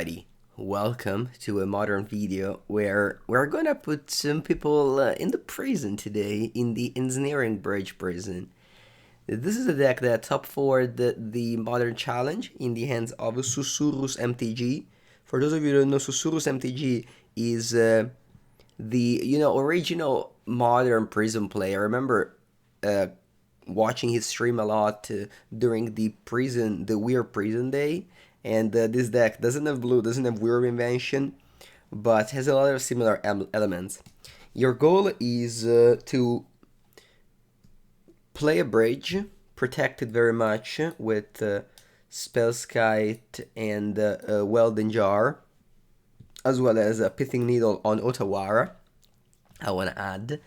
everybody, welcome to a modern video where we're gonna put some people in the prison today, in the Ensnaring Bridge prison. This is a deck that top 4 the modern challenge in the hands of Susurrus MTG. For those of you who don't know, Susurrus MTG is the original modern prison player. I remember watching his stream a lot during the weird prison day. And this deck doesn't have blue, doesn't have weird invention, but has a lot of similar elements. Your goal is to play a bridge, protect it very much with Spellskite and Welding Jar, as well as a Pithing Needle on Otawara. I want to add,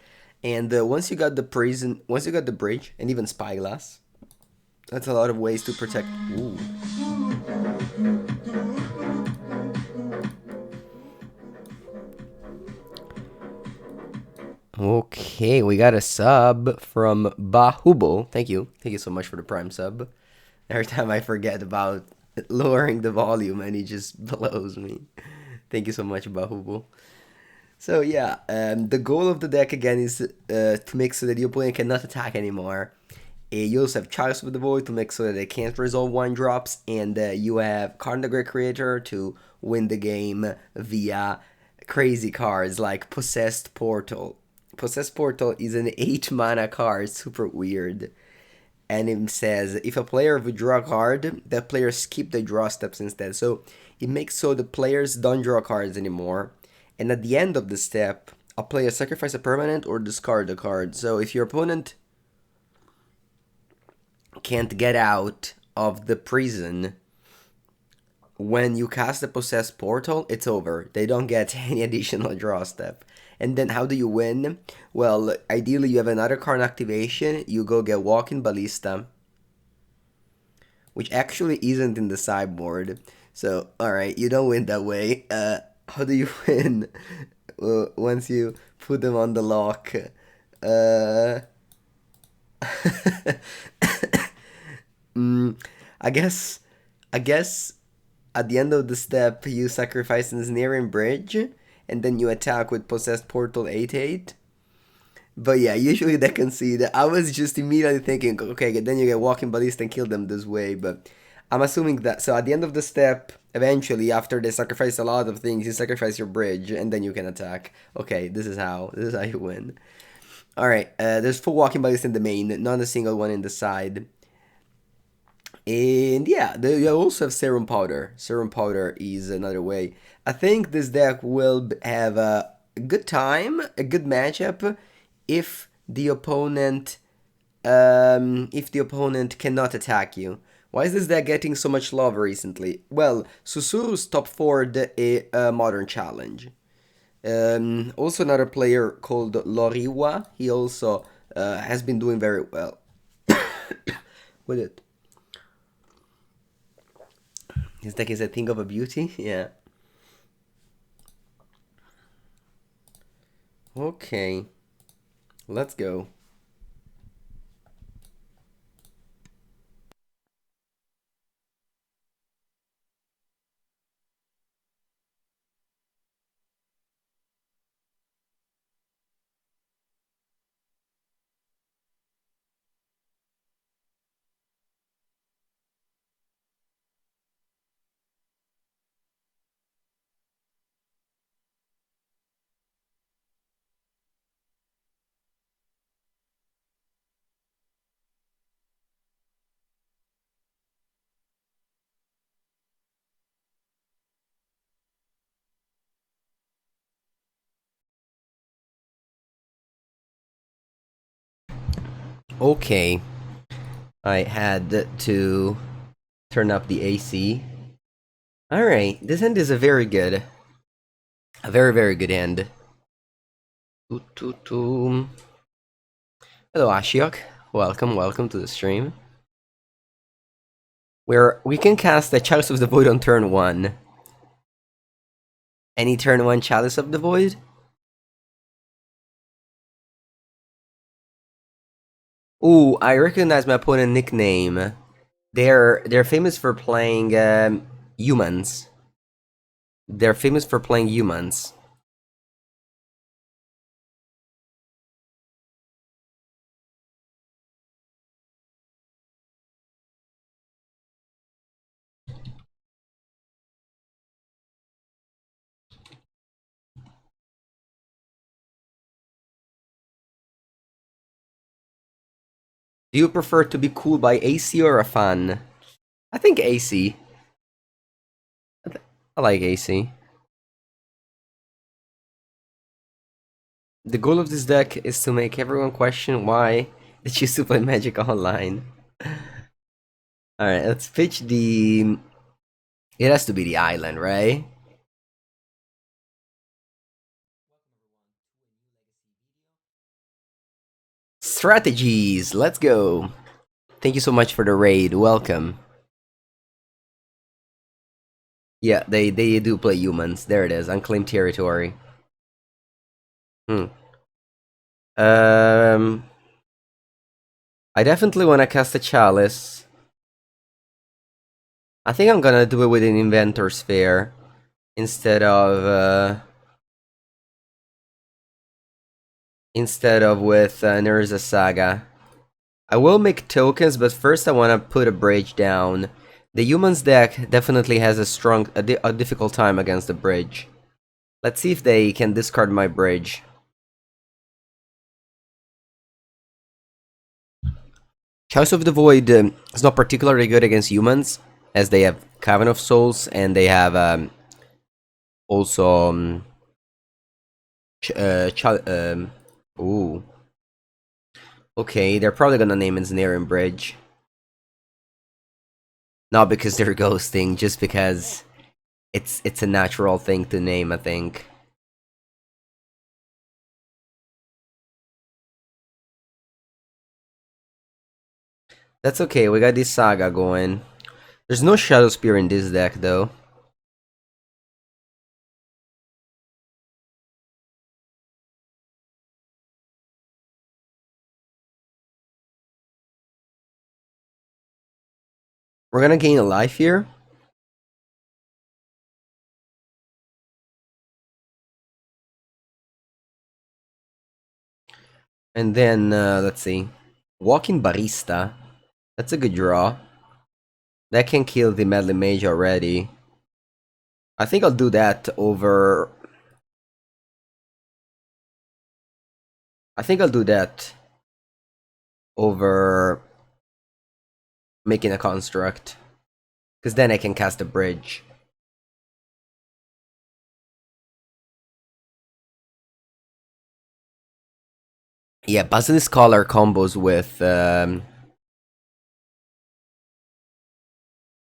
and once you got the bridge, and even Spyglass, that's a lot of ways to protect. Ooh. Okay, we got a sub from Bahubo. Thank you so much for the prime sub. Every time I forget about lowering the volume and he just blows me. Thank you so much, Bahubo. So yeah, the goal of the deck again is to make so that the opponent cannot attack anymore. You also have Chalice of the Void to make so that they can't resolve 1-drops, and you have Karn the Great Creator to win the game via crazy cards like Possessed Portal. Possessed Portal is an 8-mana card, super weird. And it says, if a player would draw a card, that player skip the draw steps instead. So it makes so the players don't draw cards anymore. And at the end of the step, a player sacrifice a permanent or discard a card. So if your opponent can't get out of the prison when you cast the Possessed Portal, it's over. They don't get any additional draw step. And then how do you win? Well, ideally you have another Karn activation. You go get Walking Ballista, which actually isn't in the sideboard. So, alright, you don't win that way. How do you win? Once you put them on the lock. I guess at the end of the step you sacrifice Ensnaring Bridge, and then you attack with Possessed Portal 8/8. But yeah, usually they concede. I was just immediately thinking, okay, then you get Walking Ballista and kill them this way, but I'm assuming that, so at the end of the step, eventually, after they sacrifice a lot of things, you sacrifice your bridge, and then you can attack. Okay, this is how you win. Alright, there's 4 Walking Ballista in the main, not a single one in the side. And yeah, you also have Serum Powder. Serum Powder is another way. I think this deck will have a good time, a good matchup, if the opponent cannot attack you. Why is this deck getting so much love recently? Well, Susurrus top 4 a modern challenge. Also another player called Loriwa. He also has been doing very well with it. His deck is a thing of a beauty, yeah. Okay, let's go. Okay, I had to turn up the AC. Alright, this hand is a very good, very good hand. Hello Ashiok, welcome to the stream. Where we can cast the Chalice of the Void on turn 1. Any turn 1 Chalice of the Void? Ooh, I recognize my opponent nickname. They're famous for playing humans. They're famous for playing humans. Do you prefer to be cooled by AC or a fan? I think AC. I like AC. The goal of this deck is to make everyone question why they choose to play Magic Online. Alright, let's pitch the... It has to be the island, right? Strategies, let's go. Thank you so much for the raid, welcome. Yeah, they do play humans. There it is, unclaimed territory. I definitely want to cast a Chalice. I think I'm gonna do it with an Inventors Fair instead of with an Urza Saga. I will make tokens, but first I want to put a bridge down. The humans deck definitely has a difficult time against the bridge. Let's see if they can discard my bridge. Chalice of the Void is not particularly good against humans, as they have Cavern of Souls and they have also ooh. Okay, they're probably gonna name Ensnaring Bridge. Not because they're ghosting, just because it's a natural thing to name, I think. That's okay, we got this Saga going. There's no Shadow Spear in this deck, though. We're gonna gain a life here. And then, let's see. Walking Ballista. That's a good draw. That can kill the Medley Mage already. I think I'll do that over... I think I'll do that over making a construct. Because then I can cast a bridge. Yeah, Basilisk Collar combos with...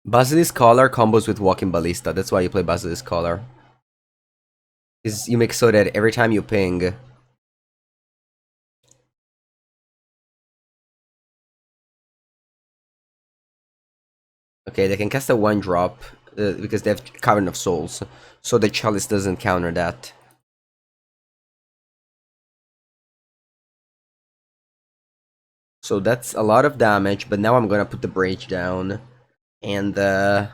Basilisk Collar combos with Walking Ballista. That's why you play Basilisk Collar. Is you make so that every time you ping... Okay, they can cast a 1-drop because they have Cavern of Souls. So the Chalice doesn't counter that. So that's a lot of damage, but now I'm gonna put the bridge down. And let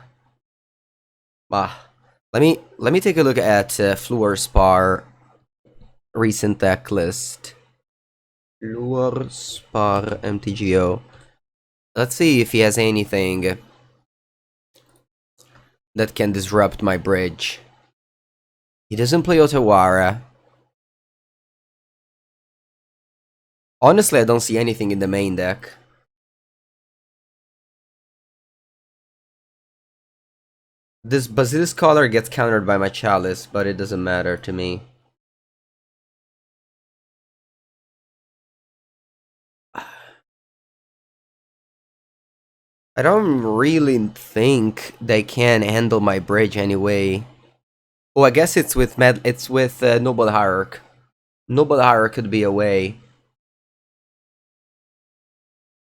me take a look at Fluorspar recent deck list. Fluorspar MTGO. Let's see if he has anything that can disrupt my bridge. He doesn't play Otawara. Honestly, I don't see anything in the main deck. This Basilisk Collar gets countered by my Chalice, but it doesn't matter to me. I don't really think they can handle my bridge anyway. Oh, I guess it's with Noble Hierarch. Noble Hierarch could be a way.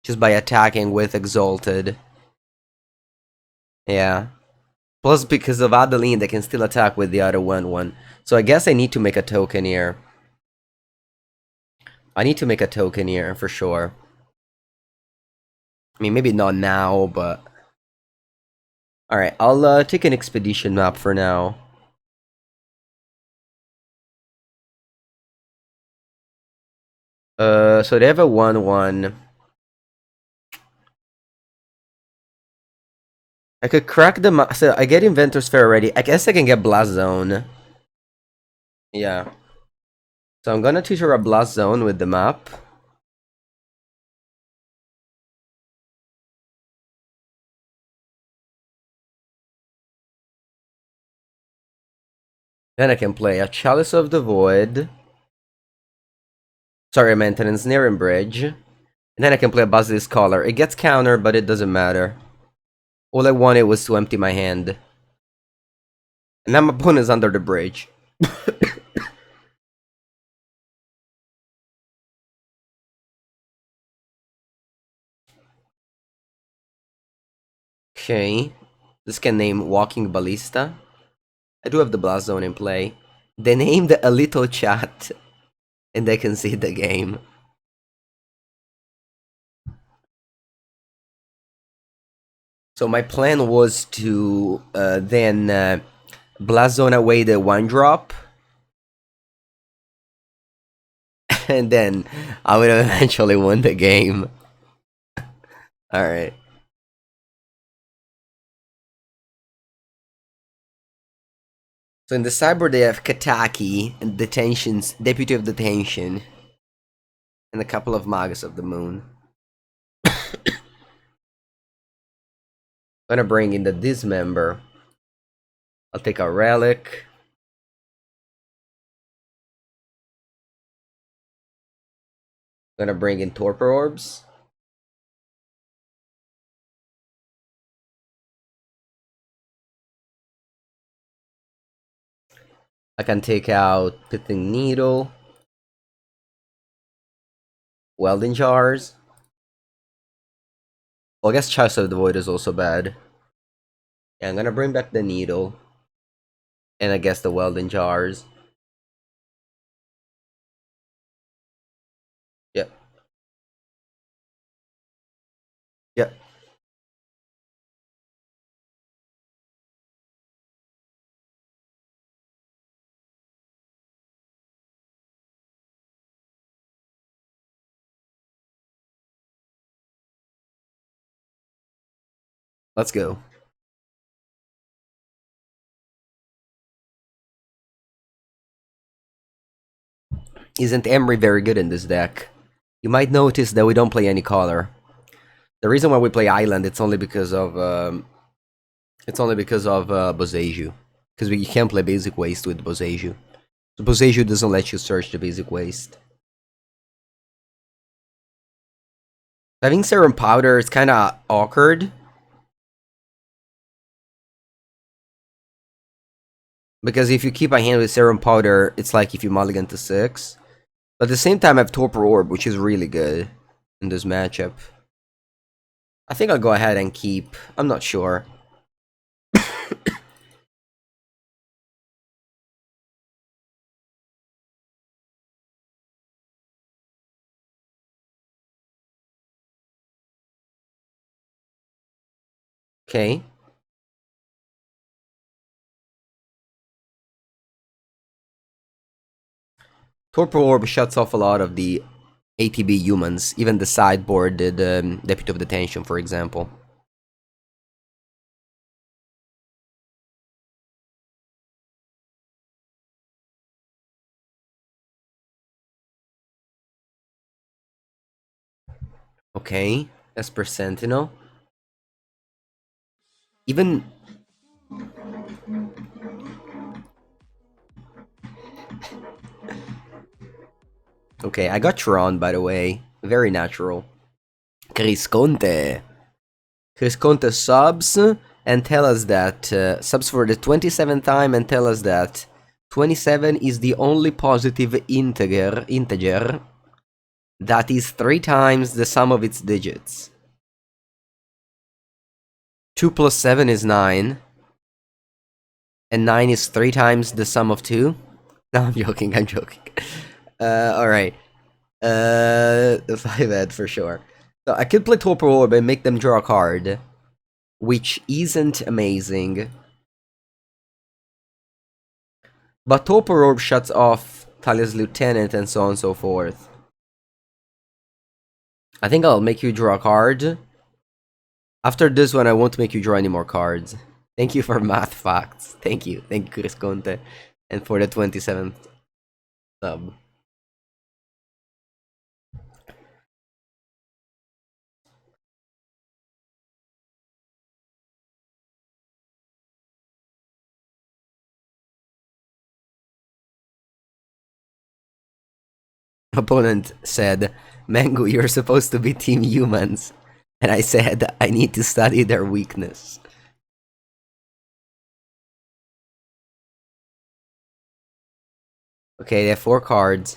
Just by attacking with Exalted. Yeah. Plus, because of Adeline, they can still attack with the other 1/1. So I guess I need to make a token here. I need to make a token here, for sure. I mean, maybe not now, but... Alright, I'll take an expedition map for now. So they have a 1/1. I could crack the so I get Inventors Fair already. I guess I can get Blast Zone. Yeah. So I'm gonna teach her a Blast Zone with the map. Then I can play a Chalice of the Void. Sorry, I meant an Ensnaring Bridge. And then I can play a Basilisk Collar. It gets counter, but it doesn't matter. All I wanted was to empty my hand. And now my opponent's under the bridge. Okay. This can name Walking Ballista. I do have the Blast Zone in play. They named a little chat. And they can see the game. So my plan was to then Blast Zone away the 1-drop. And then I would have eventually won the game. Alright. So in the sideboard they have Kataki and Deputy of Detention. And a couple of Magus of the Moon. I'm gonna bring in the Dismember. I'll take a Relic. I'm gonna bring in Torpor Orbs. I can take out Pithing Needle. Welding Jars. Well, I guess Chalice of the Void is also bad. Yeah, I'm gonna bring back the Needle. And I guess the Welding Jars. Yep. Yep. Let's go. Isn't Emery very good in this deck? You might notice that we don't play any color. The reason why we play Island, it's only because of Boseiju. Because you can't play Basic Waste with Boseiju. So Boseiju doesn't let you search the Basic Waste. Having Serum Powder is kind of awkward. Because if you keep a hand with Serum Powder, it's like if you mulligan to 6. But at the same time, I have Torpor Orb, which is really good in this matchup. I think I'll go ahead and keep. I'm not sure. Okay. Torpor Orb shuts off a lot of the ATB humans, even the sideboard, the Deputy of Detention, for example. Okay, Esper Sentinel. Even... Okay, I got Tron, by the way. Very natural. Crisconte. Crisconte subs and tell us that... subs for the 27th time and tell us that 27 is the only positive integer that is 3 times the sum of its digits. 2 plus 7 is 9. And 9 is 3 times the sum of 2? No, I'm joking, I'm joking. Alright. 5-ed for sure. So I could play Torpor Orb and make them draw a card. Which isn't amazing. But Torpor Orb shuts off Talia's Lieutenant and so on and so forth. I think I'll make you draw a card. After this one, I won't make you draw any more cards. Thank you for math facts. Thank you. Thank you, Chris Conte. And for the 27th sub. Opponent said, Mengu, you're supposed to be Team Humans. And I said, I need to study their weakness. Okay, they have 4 cards.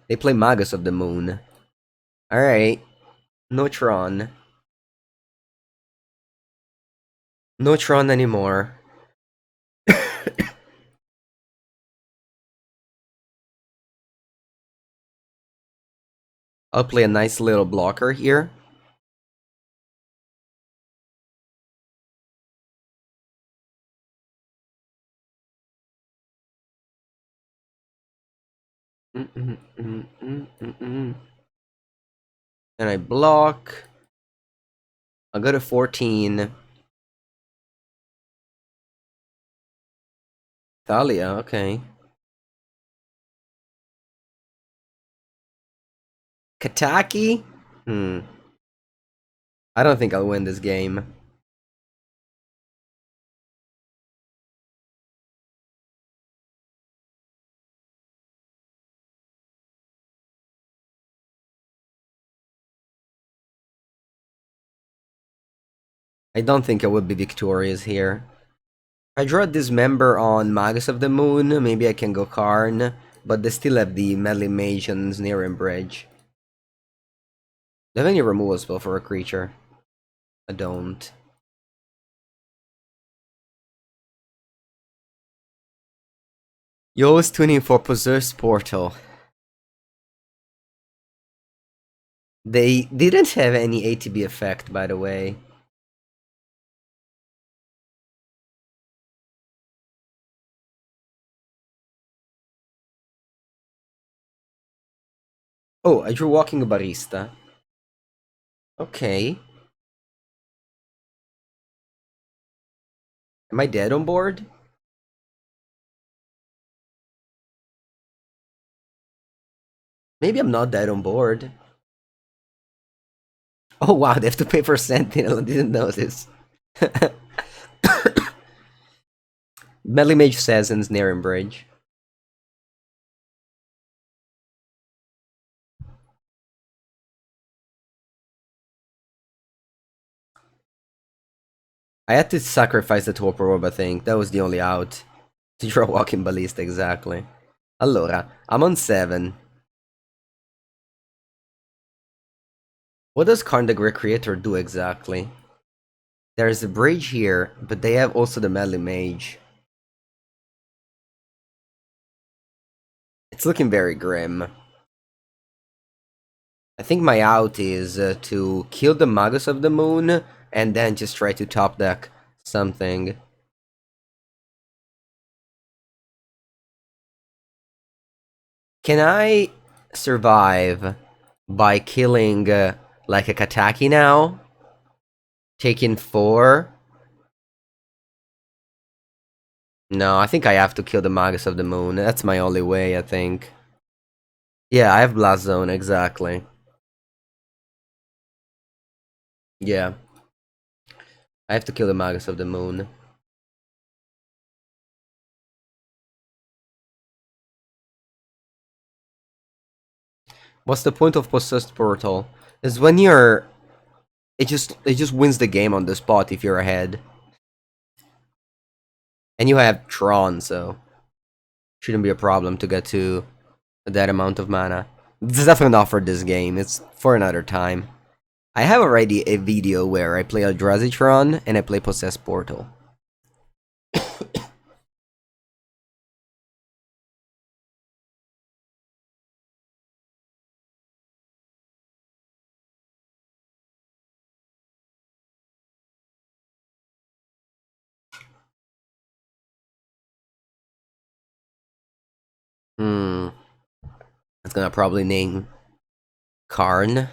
They play Magus of the Moon. Alright. No Tron. No Tron anymore. I'll play a nice little blocker here. And I block. I'll go to 14. Thalia, okay. Kataki? I don't think I'll win this game. I don't think I would be victorious here. I draw Dismember on Magus of the Moon, maybe I can go Karn, but they still have the Melee Mage and Ensnaring Bridge. Do I have any removal spell for a creature? I don't. Yo is tuning for Possessed Portal. They didn't have any ATB effect, by the way. Oh, I drew Walking Ballista. Okay. Am I dead on board? Maybe I'm not dead on board. Oh wow, they have to pay for Sentinel, I didn't notice. Melee Mage says Ensnaring Bridge. I had to sacrifice the Torpor Orb, I think. That was the only out. To draw Walking Ballista, exactly. Allora, I'm on 7. What does Karn the Great Creator do exactly? There's a bridge here, but they have also the Melee Mage. It's looking very grim. I think my out is to kill the Magus of the Moon, and then just try to top deck something. Can I survive by killing like a Kataki now? Taking 4? No, I think I have to kill the Magus of the Moon. That's my only way, I think. Yeah, I have Blast Zone, exactly. Yeah. I have to kill the Magus of the Moon. What's the point of Possessed Portal? Is when you're... it just wins the game on the spot if you're ahead. And you have Tron, so... shouldn't be a problem to get to that amount of mana. It's definitely not for this game, it's for another time. I have already a video where I play Eldrazi and I play Possessed Portal. Hmm. It's gonna probably name Karn.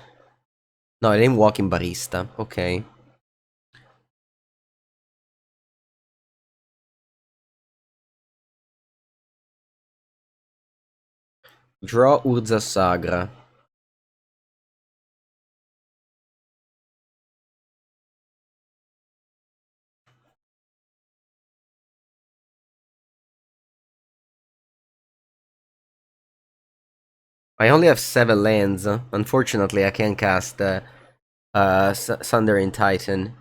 No, I named Walking Ballista. Okay. Draw Urza Saga. I only have 7 lands. Unfortunately, I can't cast Sundering Titan.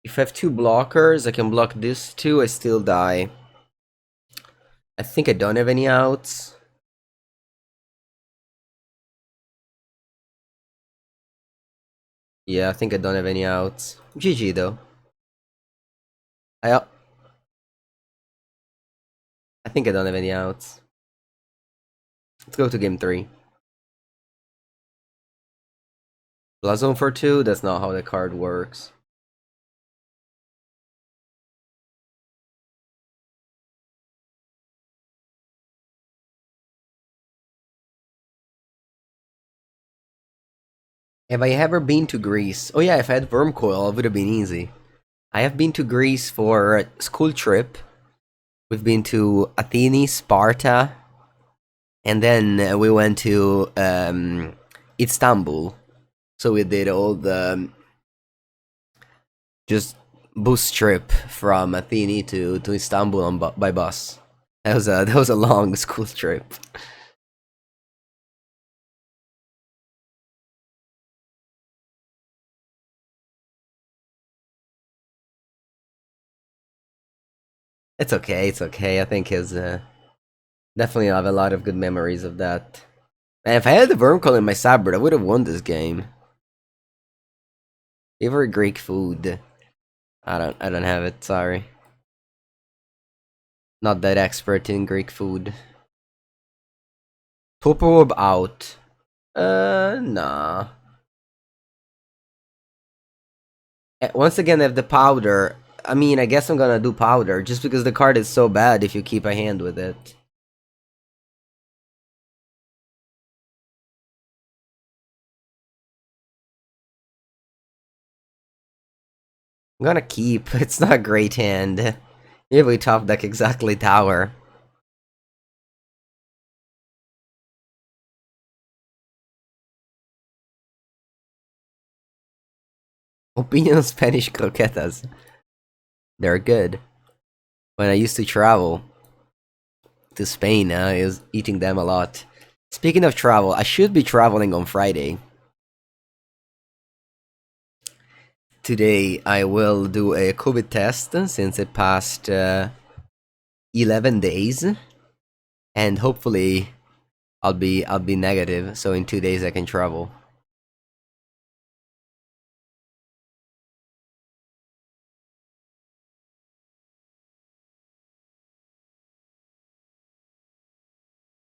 If I have 2 blockers, I can block this 2, I still die. I think I don't have any outs. Yeah, I think I don't have any outs. GG though. I think I don't have any outs. Let's go to game 3. Blazon for 2? That's not how the card works. Have I ever been to Greece? Oh yeah, if I had Wormcoil, it would have been easy. I have been to Greece for a school trip. We've been to Athene, Sparta, and then we went to Istanbul. So we did all the just bus trip from Athene to Istanbul on by bus. That was a long school trip. It's okay, it's okay. I think his definitely have a lot of good memories of that. And if I had the Wormcoil in my sideboard, I would have won this game. Favorite Greek food? I don't have it. Sorry. Not that expert in Greek food. Torpor Orb out. Nah. Once again, I have the powder. I mean, I guess I'm gonna do powder just because the card is so bad if you keep a hand with it. I'm gonna keep. It's not a great hand. Usually top deck exactly tower. Opinion on Spanish croquetas. They're good. When I used to travel to Spain, I was eating them a lot. Speaking of travel, I should be traveling on Friday. Today I will do a COVID test since it passed 11 days, and hopefully I'll be negative. So in 2 days I can travel.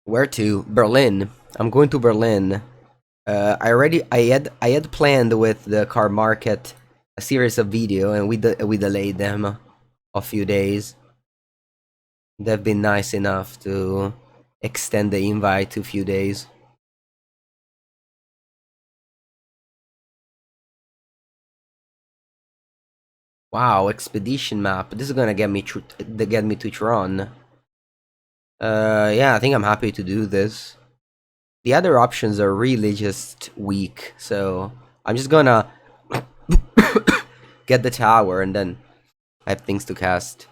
Where to? Berlin. I'm going to Berlin. I had planned with the car market a series of VEEDEO, and we delayed them a few days. They've been nice enough to extend the invite to a few days. Wow, expedition map. This is gonna get me to Tron. Yeah, I think I'm happy to do this. The other options are really just weak, so I'm just gonna get the tower and then I have things to cast.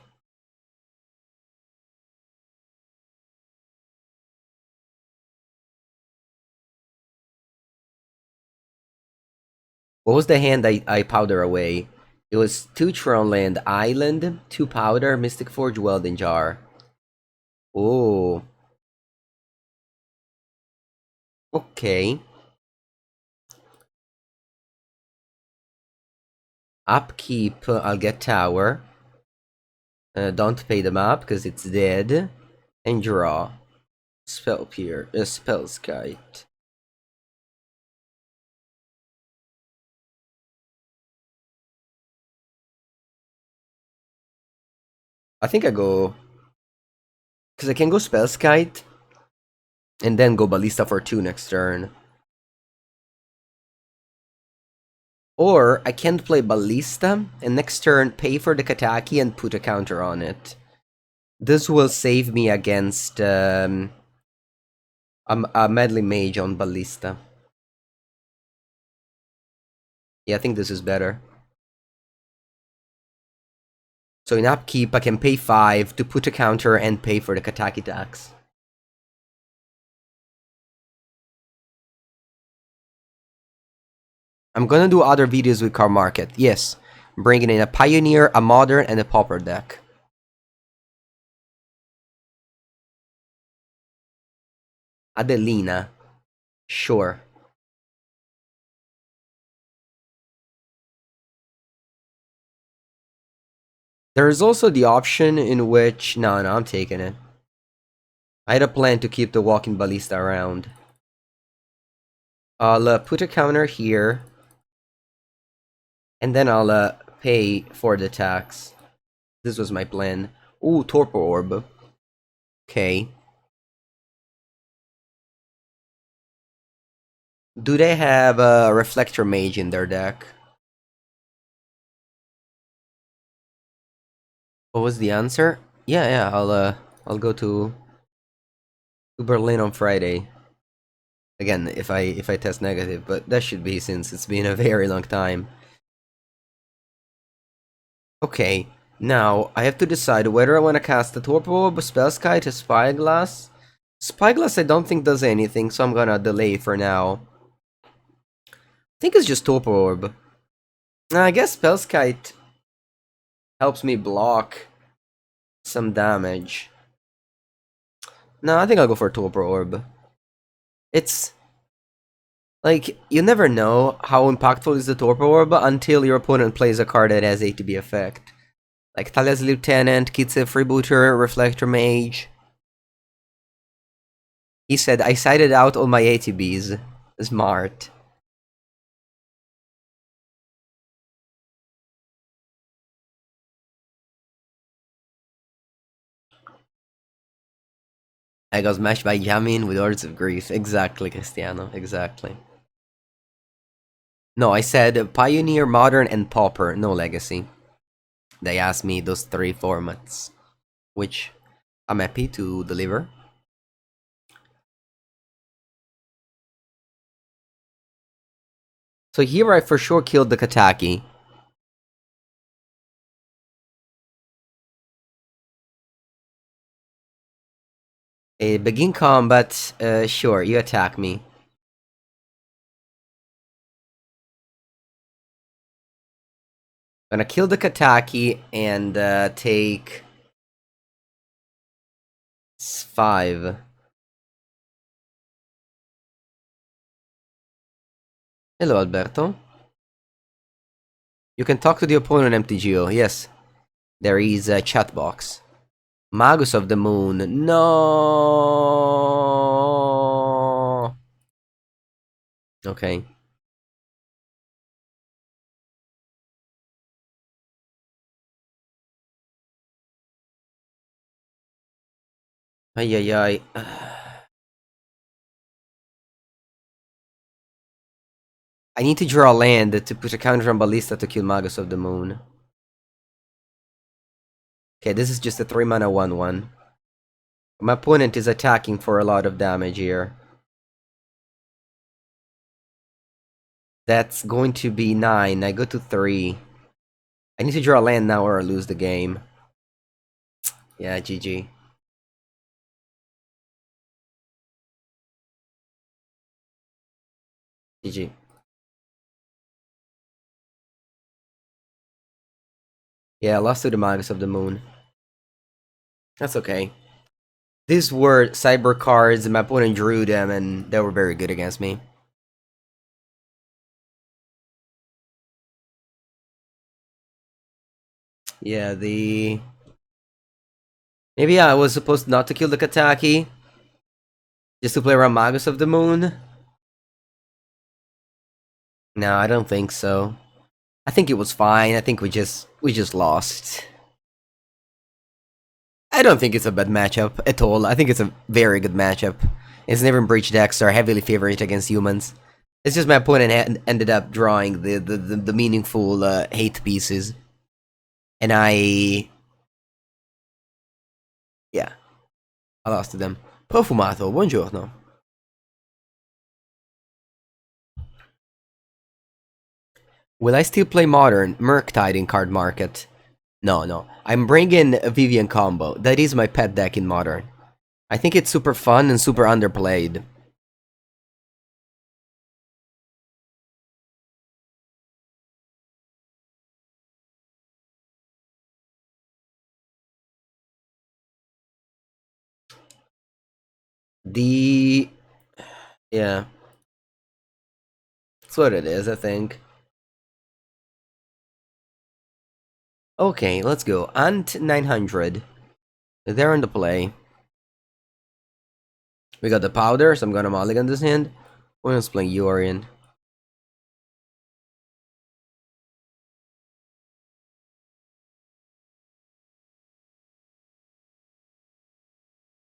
What was the hand I powder away? It was 2 Tron land island, 2 powder, Mystic Forge, Welding Jar. Oh. Okay. Upkeep, I'll get tower. Don't pay them up because it's dead. And draw. Spellskite. I think I go... Because I can go Spellskite, and then go Ballista for 2 next turn. Or, I can play Ballista, and next turn pay for the Kataki and put a counter on it. This will save me against a Meddling Mage on Ballista. Yeah, I think this is better. So in upkeep, I can pay 5 to put a counter and pay for the Kataki tax. I'm gonna do other videos with Card Market. Yes, bringing in a Pioneer, a Modern, and a Pauper deck. Adelina. Sure. There is also the option in which... No, I'm taking it. I had a plan to keep the Walking Ballista around. I'll put a counter here. And then I'll pay for the tax. This was my plan. Ooh, Torpor Orb. Okay. Do they have a Reflector Mage in their deck? What was the answer? Yeah, I'll go to Berlin on Friday. Again, if I test negative, but that should be since it's been a very long time. Okay, now I have to decide whether I want to cast the Torpor Orb, Spellskite, or Spyglass. Spyglass I don't think does anything, so I'm gonna delay for now. I think it's just Torpor Orb. I guess Spellskite helps me block some damage. No, I think I'll go for Torpor Orb. It's... like, you never know how impactful is the Torpor Orb until your opponent plays a card that has ATB effect. Like Thalia's Lieutenant, Kitse Freebooter, Reflector Mage. He said, I cited out all my ATBs. Smart. I got smashed by Yamin with Words of Grief. Exactly, Cristiano. Exactly. No, I said Pioneer, Modern, and Pauper. No Legacy. They asked me those 3 formats. Which I'm happy to deliver. So here I for sure killed the Kataki. Begin combat. Sure, you attack me. Gonna kill the Kataki and take 5. Hello, Alberto. You can talk to the opponent MTGO. Yes, there is a chat box. Magus of the Moon. No. Okay. Ay, ay, ay. I need to draw a land to put a counter on Ballista to kill Magus of the Moon. Okay, this is just a 3-mana 1/1. My opponent is attacking for a lot of damage here. That's going to be 9. I go to 3. I need to draw a land now or I lose the game. Yeah, GG. GG. Yeah, I lost to the Magus of the Moon. That's okay. These were cyber cards, and my opponent drew them, and they were very good against me. Yeah, the... maybe I was supposed not to kill the Kataki. Just to play around Magus of the Moon. No, I don't think so. I think it was fine. I think we just lost. I don't think it's a bad matchup at all. I think it's a very good matchup. Ensnaring Bridge decks are heavily favored against humans. It's just my opponent ended up drawing the meaningful hate pieces. And yeah, I lost to them. Profumato, buongiorno. Will I still play Modern? Murktide in card market. No. I'm bringing a Vivian combo. That is my pet deck in Modern. I think it's super fun and super underplayed. Yeah. That's what it is, I think. Okay, let's go. Ant 900. They're in the play. We got the powder, so I'm gonna mulligan this hand. We're just playing Yorion.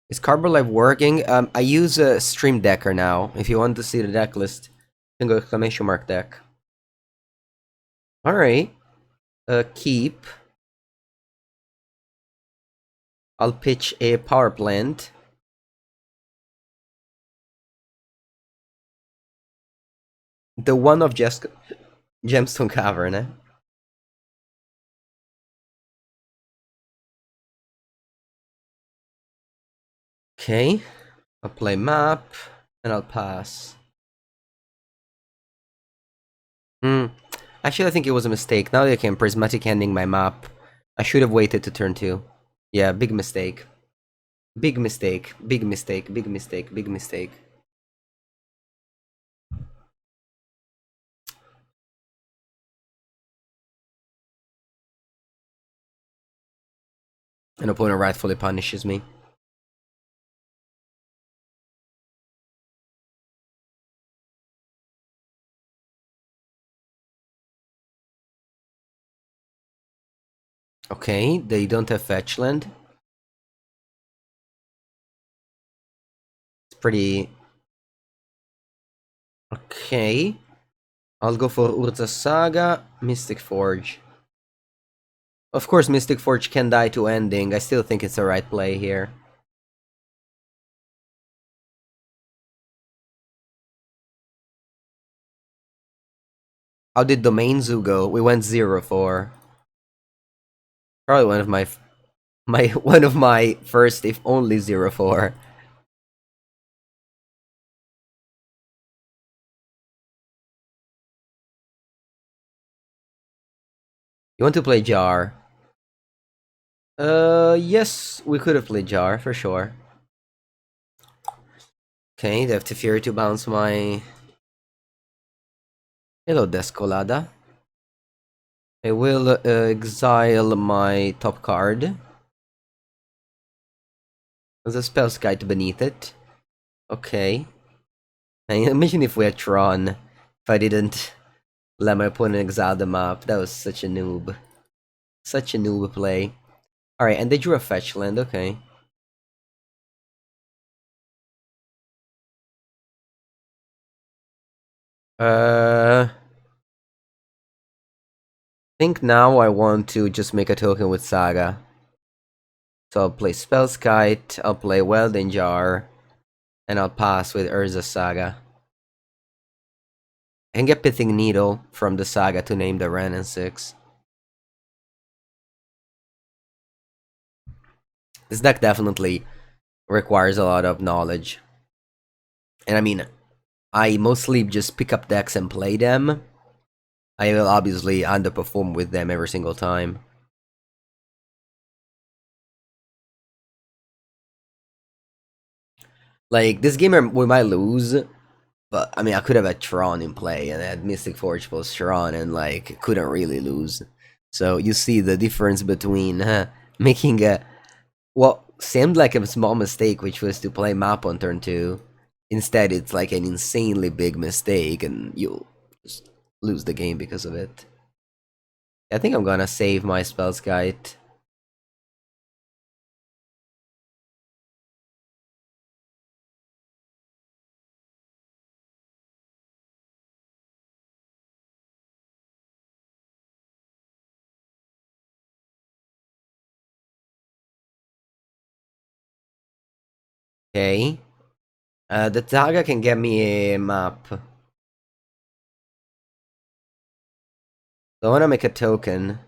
Is Carbolife working? I use a Stream Decker now. If you want to see the deck list, you can go exclamation mark deck. Alright. Keep. I'll pitch a power plant. The one of just Gemstone Cavern, eh? Okay. I'll play map, and I'll pass. Actually, I think it was a mistake. Now that I can prismatic ending my map, I should have waited to turn 2. Yeah, big mistake. Big mistake. Big mistake. Big mistake. Big mistake. An opponent rightfully punishes me. Okay, they don't have fetch land. It's pretty... Okay. I'll go for Urza Saga, Mystic Forge. Of course, Mystic Forge can die to ending. I still think it's the right play here. How did Domain Zoo go? We went 0-4. Probably one of my first, if only 0-4. You want to play Jar? Yes, we could have played Jar, for sure. Okay, they have Teferi to bounce my... Hello, Descolada. I will exile my top card. There's a Spellskite beneath it. Okay. And imagine if we had Tron. If I didn't let my opponent exile the map. That was such a noob. Such a noob play. Alright, and they drew a fetch land, okay. I think now I want to just make a token with Saga. So I'll play Spellskite, I'll play Welding Jar, and I'll pass with Urza Saga. I can get Pithing Needle from the Saga to name the Ren and 6. This deck definitely requires a lot of knowledge. And I mean, I mostly just pick up decks and play them. I will obviously underperform with them every single time. Like, this game we might lose, but I mean, I could have had Tron in play and I had Mystic Forge plus Tron and like, couldn't really lose. So you see the difference between making a, what seemed like a small mistake, which was to play map on turn 2. Instead, it's like an insanely big mistake and you'll just lose the game because of it. I think I'm gonna save my Spellskite. Okay. The Saga can get me a map. So I wanna make a token.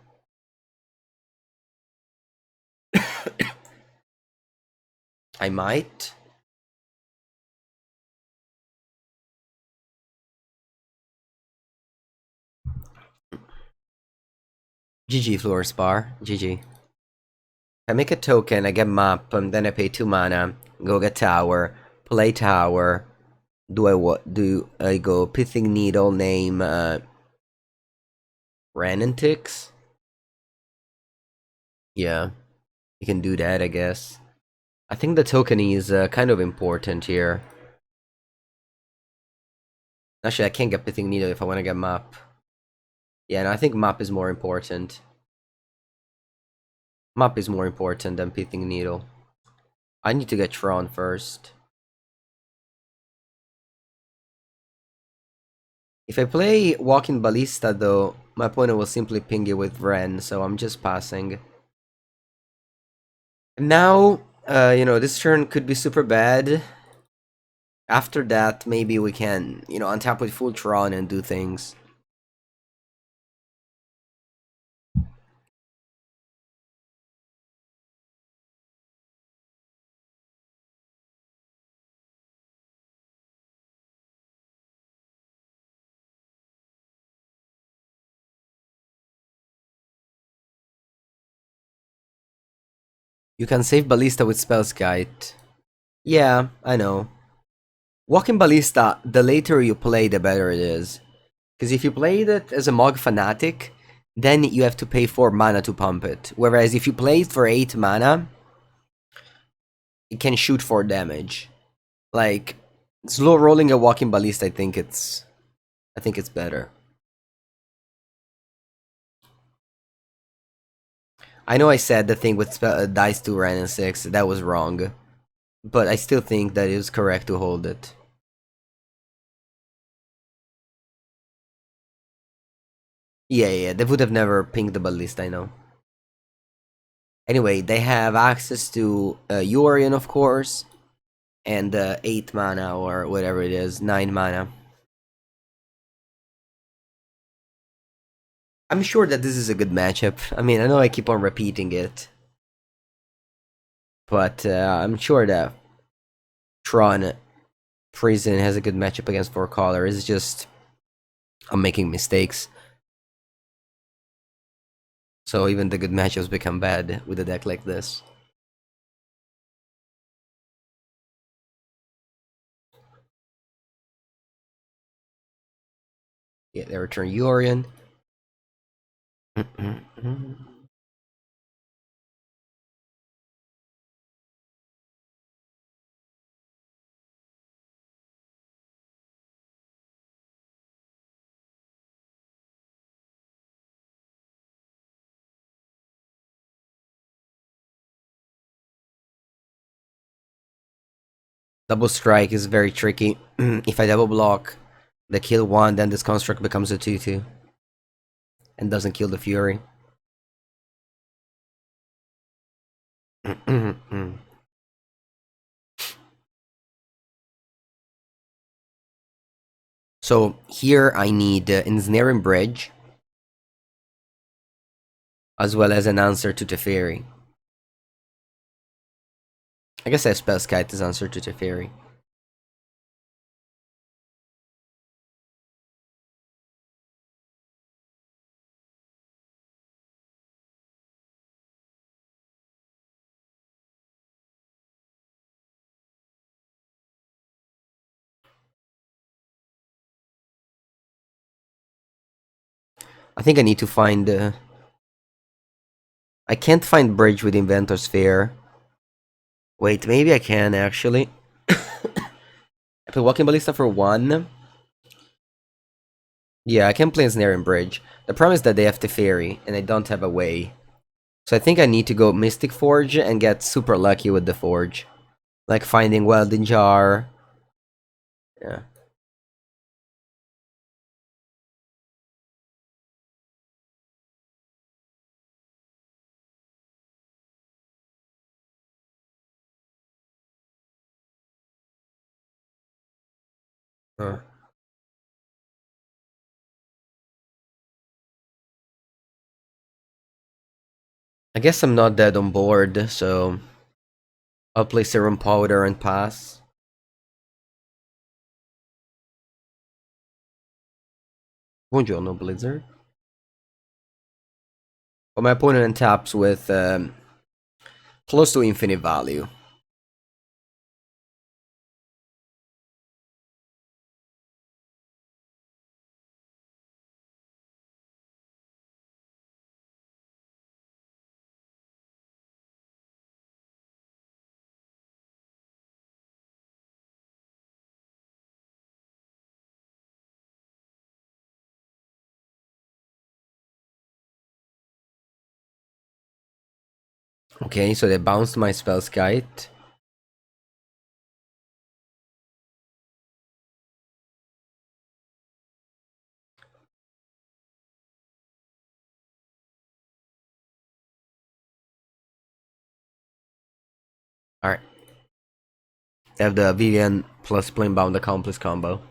I might. GG Fluorspar. GG. I make a token, I get map, and then I pay 2 mana, go get tower, play tower. Do I go Pithing Needle, name Ranentix? Yeah, you can do that, I guess. I think the token is kind of important here. Actually, I can't get Pithing Needle if I want to get map. Yeah, no, I think map is more important. Map is more important than Pithing Needle. I need to get Tron first. If I play Walking Ballista, though, my opponent will simply ping you with Ren, so I'm just passing. Now, this turn could be super bad. After that, maybe we can, untap with full Tron and do things. You can save Ballista with Spellskite. Yeah, I know. Walking Ballista, the later you play, the better it is. Because if you played it as a Mog Fanatic, then you have to pay 4 mana to pump it. Whereas if you play it for 8 mana, it can shoot 4 damage. Like, slow rolling a Walking Ballista, I think it's better. I know I said the thing with dice 2 Ren and 6, that was wrong. But I still think that it was correct to hold it. Yeah, they would have never pinged the Ballista, I know. Anyway, they have access to Yorion, of course, and 8 mana, or whatever it is, 9 mana. I'm sure that this is a good matchup. I mean, I know I keep on repeating it. But I'm sure that Tron Prison has a good matchup against 4 Collar. It's just I'm making mistakes. So even the good matchups become bad with a deck like this. Yeah, they return Yorion. Double strike is very tricky. If I double block the kill one, then this construct becomes a 2/2 and doesn't kill the Fury. So here I need Ensnaring Bridge, as well as an answer to Teferi. I guess I have Spellskite as answer to Teferi. I think I need to find... I can't find Bridge with Inventors Fair. Wait, maybe I can actually. I play Walking Ballista for 1. Yeah, I can play Ensnaring Bridge. The problem is that they have Teferi, and I don't have a way. So I think I need to go Mystic Forge and get super lucky with the Forge. Like finding Welding Jar. Yeah. Uh, I guess I'm not dead on board, so I'll play Serum Powder and pass. Buongiorno, Blizzard. But my opponent taps with close to infinite value. Okay, so they bounced my Spellskite. Alright. They have the Vivian plus Plainbound Accomplice combo.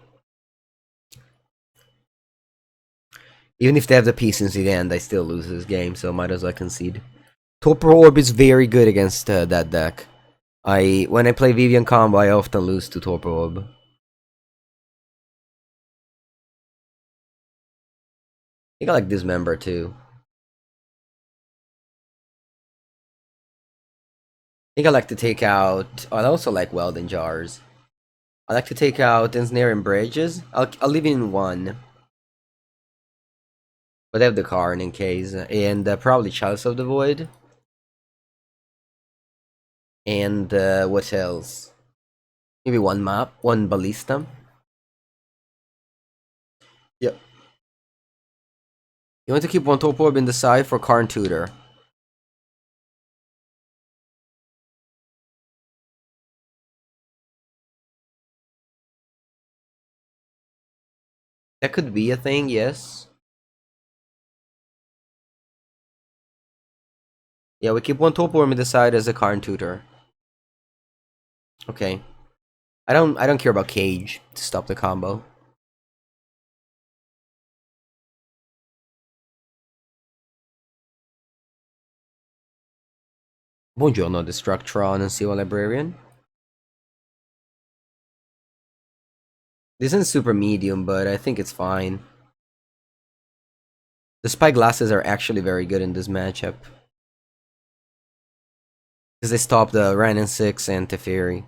Even if they have the pieces in the end, I still lose this game, so might as well concede. Torpor Orb is very good against that deck. When I play Vivian combo, I often lose to Torpor Orb. I think I like Dismember too. I think I like to take out. I also like Welding Jars. I like to take out Ensnaring Bridges. I'll leave in one. But I have the Karn in case. And probably Chalice of the Void. And what else? Maybe one map, one Ballista. Yep. You want to keep one Torpor Orb in the side for Karn Tutor. That could be a thing, yes. Yeah, we keep one Torpor Orb in the side as a Karn Tutor. Okay. I don't care about Cage to stop the combo. Buongiorno, Destructron and Seal Librarian. This isn't super medium, but I think it's fine. The Spyglasses are actually very good in this matchup. Because they stop the Ren and 6 and Teferi.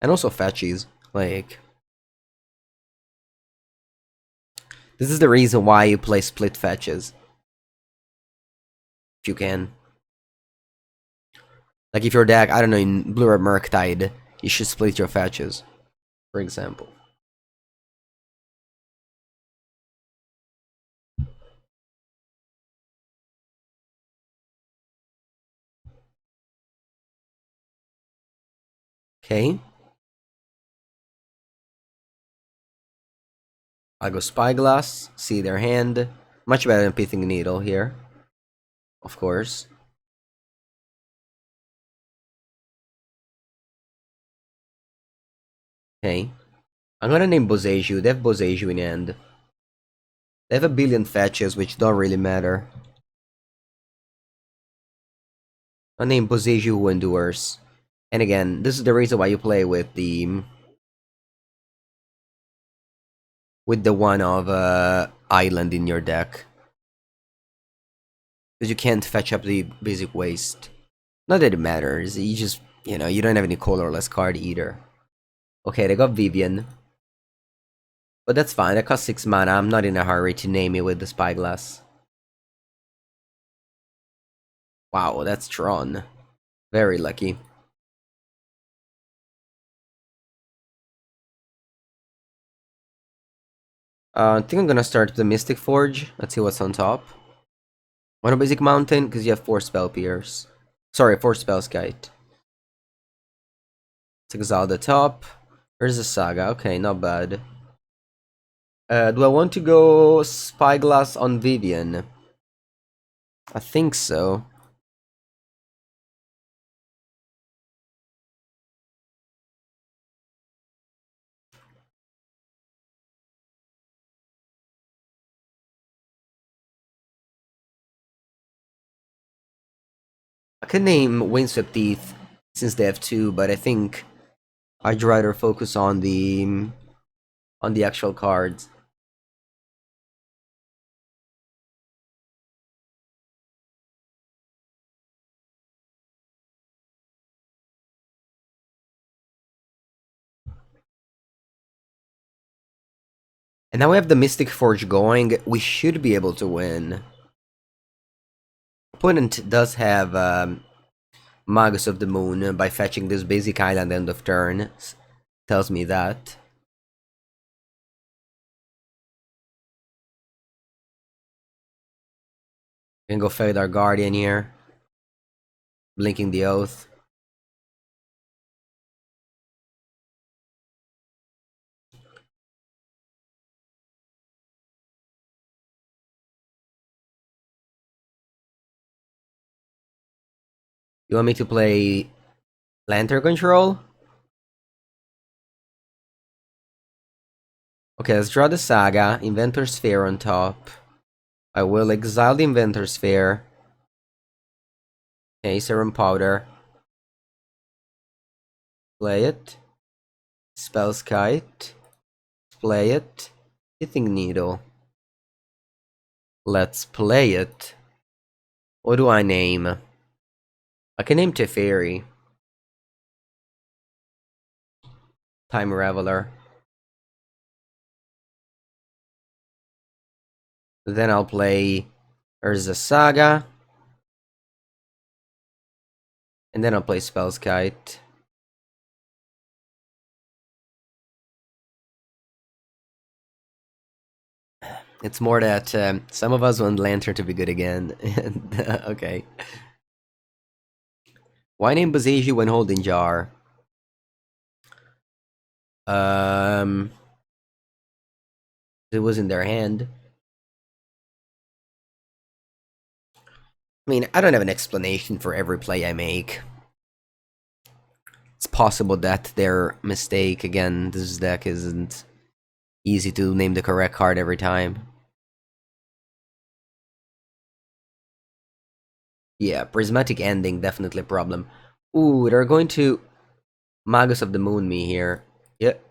And also Fetchies. Like, this is the reason why you play split fetches. If you can. Like if your deck, I don't know, in Blue Red Murktide, you should split your fetches. For example. Okay. I go Spyglass, see their hand. Much better than Pithing Needle here. Of course. Okay. I'm gonna name Boseiju. They have Boseiju in end. They have a billion fetches, which don't really matter. I'll name Boseiju who endures. And again, this is the reason why you play with the one of island in your deck. Because you can't fetch up the basic waste. Not that it matters, you just, you know, you don't have any colorless card either. Okay, they got Vivian. But that's fine, that costs 6 mana, I'm not in a hurry to name it with the Spyglass. Wow, that's Tron. Very lucky. I think I'm gonna start with the Mystic Forge. Let's see what's on top. One basic mountain, because you have 4 spell pierce. Sorry, 4 Spellskite. Let's exile the top. Where's the Saga? Okay, not bad. Do I want to go Spyglass on Vivian? I think so. I could name Windswept Teeth since they have two, but I think I'd rather focus on the actual cards. And now we have the Mystic Forge going. We should be able to win. Opponent does have Magus of the Moon by fetching this basic island end of turn. Tells me that. We can go Fade our Guardian here. Blinking the Oath. You want me to play Lantern Control? Okay, let's draw the Saga. Inventors Fair on top. I will exile the Inventors Fair. Okay, Serum Powder. Play it. Spellskite. Play it. Pithing Needle. Let's play it. What do I name? I can name Teferi. Time Reveler. Then I'll play Urza Saga. And then I'll play Spellskite. It's more that some of us want Lantern to be good again. Okay. Why name Basilisk when holding Jar? It was in their hand. I mean, I don't have an explanation for every play I make. It's possible that their mistake, again, this deck isn't easy to name the correct card every time. Yeah, Prismatic Ending, definitely a problem. Ooh, they're going to Magus of the Moon me here. Yep.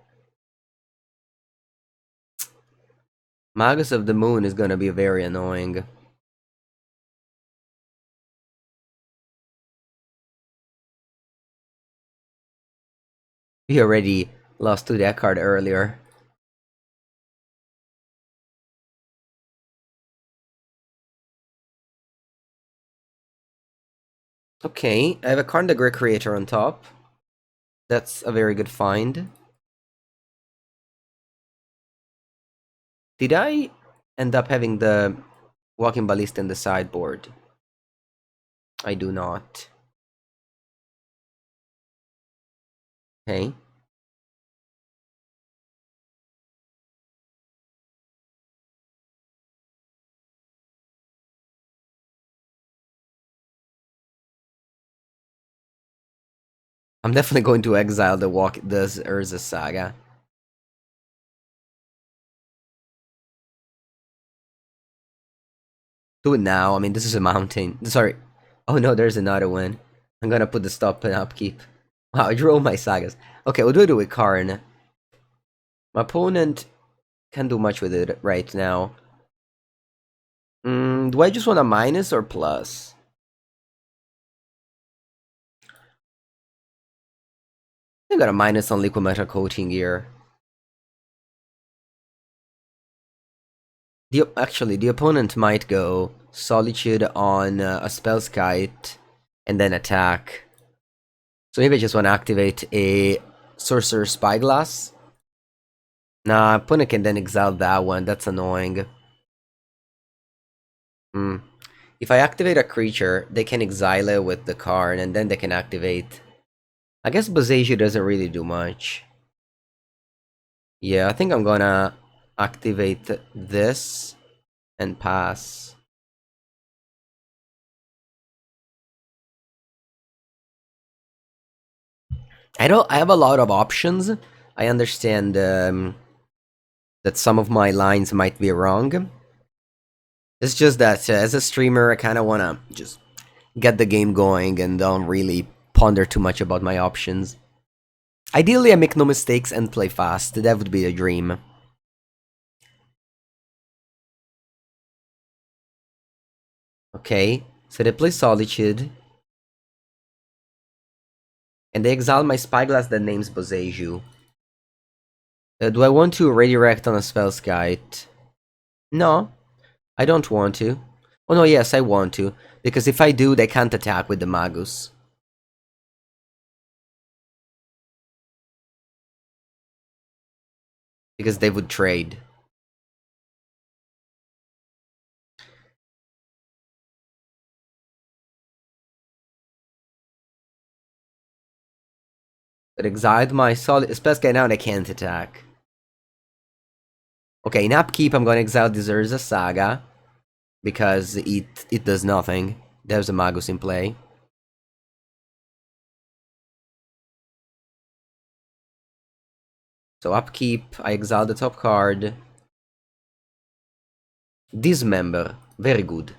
Magus of the Moon is gonna be very annoying. We already lost to that card earlier. Okay, I have a Grafdigger Creator on top. That's a very good find. Did I end up having the Walking Ballista in the sideboard? I do not. Okay. I'm definitely going to exile the Urza Saga. Do it now. I mean, this is a mountain. Sorry. Oh no, there's another one. I'm gonna put the stop and upkeep. Wow, I drew all my sagas. Okay, we'll do it with Karn. My opponent can't do much with it right now. Do I just want a minus or plus? I got a minus on Liquimetal Coating here. Actually, the opponent might go Solitude on a Spellskite and then attack. So maybe I just want to activate a Sorcerous Spyglass. Nah, opponent can then exile that one. That's annoying. If I activate a creature, they can exile it with the card, and then they can activate. I guess Basilisk doesn't really do much. Yeah, I think I'm gonna activate this and pass. I have a lot of options. I understand that some of my lines might be wrong. It's just that as a streamer, I kind of want to just get the game going and don't really ponder too much about my options. Ideally, I make no mistakes and play fast. That would be a dream. Okay, so they play Solitude. And they exile my Spyglass that names Boseiju. Do I want to redirect on a Spellskite? No, I don't want to. Oh no, yes, I want to. Because if I do, they can't attack with the Magus. Because they would trade. But exiled my solid Spellskite now, they can't attack. Okay, in upkeep, I'm gonna exile this Urza Saga. Because it does nothing. There's a Magus in play. So upkeep, I exile the top card. Dismember. Very good.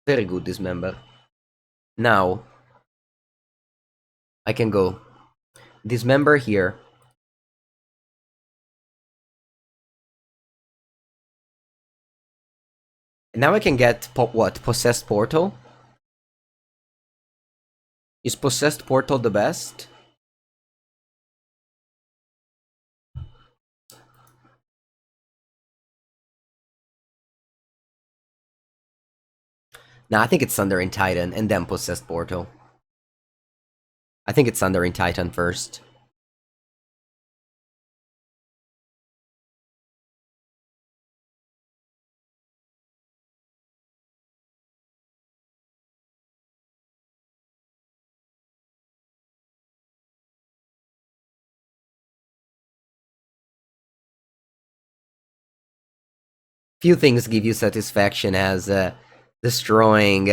Very good, Dismember. Now, I can go. Dismember here. And now I can get, what? Possessed Portal? Is Possessed Portal the best? Nah, I think it's Sundering Titan and then Possessed Portal. I think it's Sundering Titan first. Few things give you satisfaction as destroying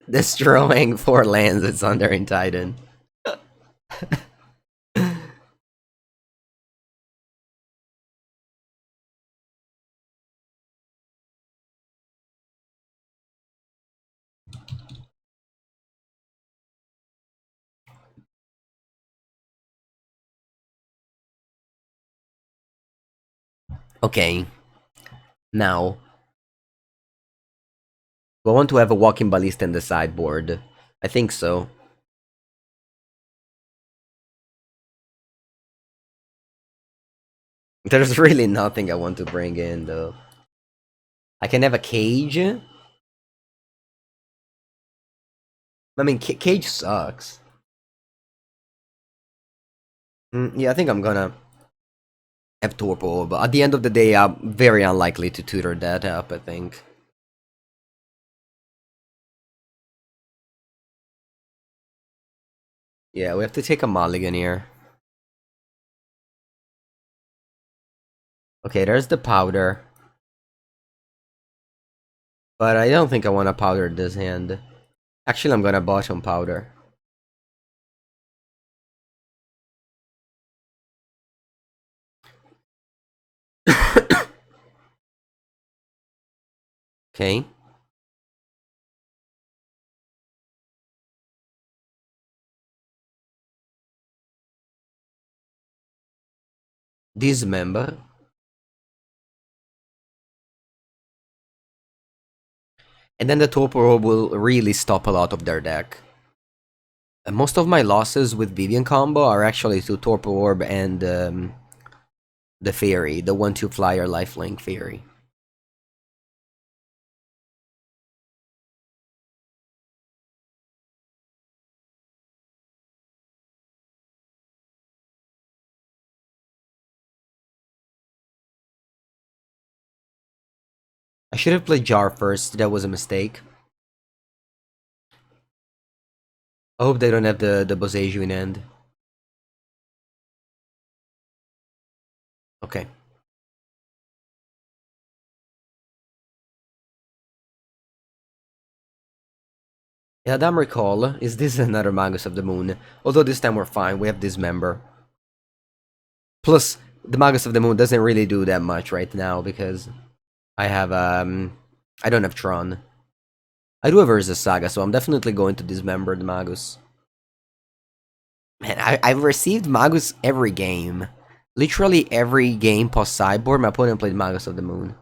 destroying 4 lands at Sundering Titan. Okay. Now, do I want to have a Walking Ballista in the sideboard? I think so. There's really nothing I want to bring in, though. I can have a Cage. I mean, Cage sucks. Yeah, I think I'm gonna have Torpor Orb, but at the end of the day, I'm very unlikely to tutor that up, I think. Yeah, we have to take a mulligan here. Okay, there's the powder. But I don't think I want to powder this hand. Actually, I'm gonna bottom powder. Okay. Dismember. And then the Torpor Orb will really stop a lot of their deck. And most of my losses with Vivian combo are actually to Torpor Orb and the Fairy, the 1/2 flyer lifelink Fairy. I should have played Jar first, that was a mistake. I hope they don't have the Boseiju in end. Okay. Yeah, damn recall. Is this another Magus of the Moon? Although this time we're fine, we have Dismember. Plus, the Magus of the Moon doesn't really do that much right now because I have, I don't have Tron. I do have Urza Saga, so I'm definitely going to dismember the Magus. Man, I've received Magus every game. Literally every game post-sideboard, my opponent played Magus of the Moon.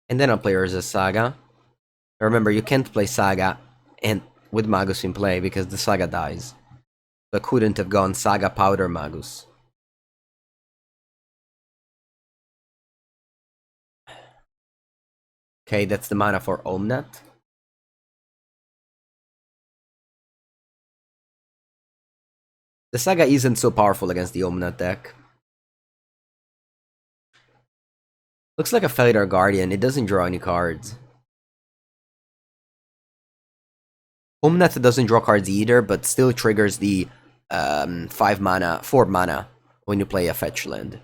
And then I'll play Urza Saga. Remember, you can't play Saga and with Magus in play because the Saga dies. So I couldn't have gone Saga Powder Magus. Okay, that's the mana for Omnat. The Saga isn't so powerful against the Omnat deck. Looks like a Felidar Guardian, it doesn't draw any cards. Omnat doesn't draw cards either, but still triggers the 4 mana when you play a fetch land.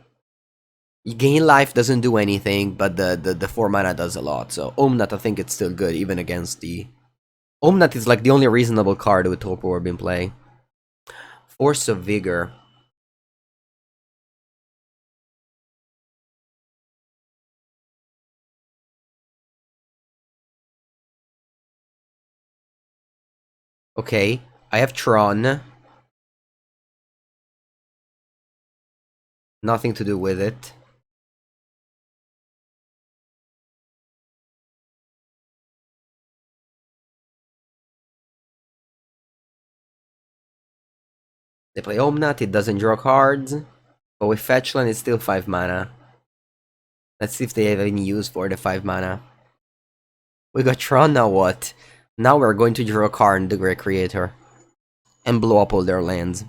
Gain life doesn't do anything, but the 4 mana does a lot. So Omnat, I think it's still good, even against the... Omnat is like the only reasonable card with Torpor Orb in play. Force of Vigor. Okay, I have Tron. Nothing to do with it. They play Omnat, it doesn't draw cards. But with Fetchland, it's still 5 mana. Let's see if they have any use for the 5 mana. We got Tron, now what? Now we're going to draw Karn, the Great Creator. And blow up all their lands.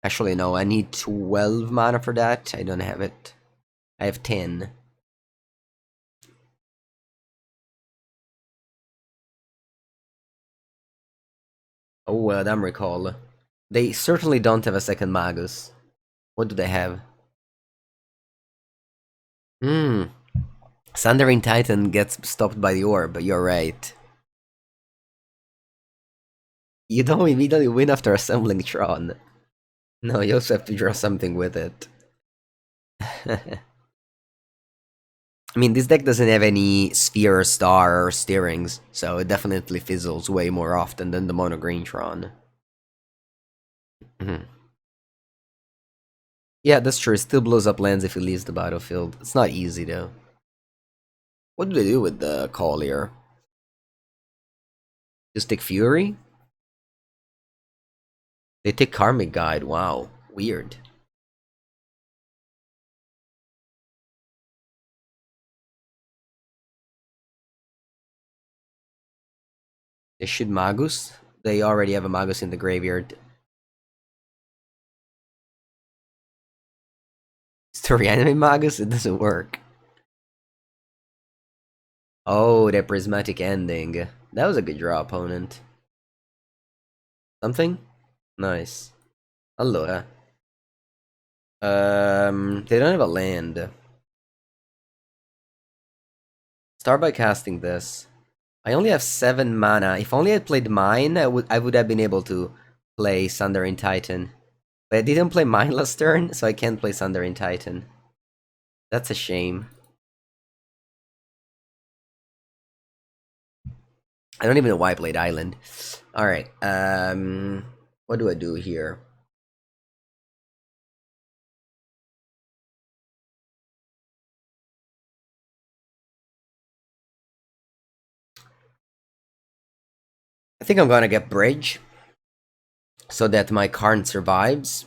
Actually, no, I need 12 mana for that. I don't have it. I have 10. Oh, damn recall. They certainly don't have a second Magus. What do they have? Sundering Titan gets stopped by the orb, but you're right. You don't immediately win after assembling Tron. No, you also have to draw something with it. I mean, this deck doesn't have any Sphere, Star, or Steerings, so it definitely fizzles way more often than the Mono Green Tron. Yeah, that's true. It still blows up lands if it leaves the battlefield. It's not easy, though. What do they do with the Collier? Just take Fury? They take Karmic Guide. Wow. Weird. They should Magus. They already have a Magus in the graveyard. To reanimate Magus? It doesn't work. Oh, that Prismatic Ending. That was a good draw, opponent. Something? Nice. Allora. They don't have a land. Start by casting this. I only have 7 mana. If only I played mine, I would have been able to play Sundering Titan. But I didn't play mine last turn, so I can't play Sundering Titan. That's a shame. I don't even know why I played Island. Alright, what do I do here? I think I'm gonna get Bridge, so that my Karn survives.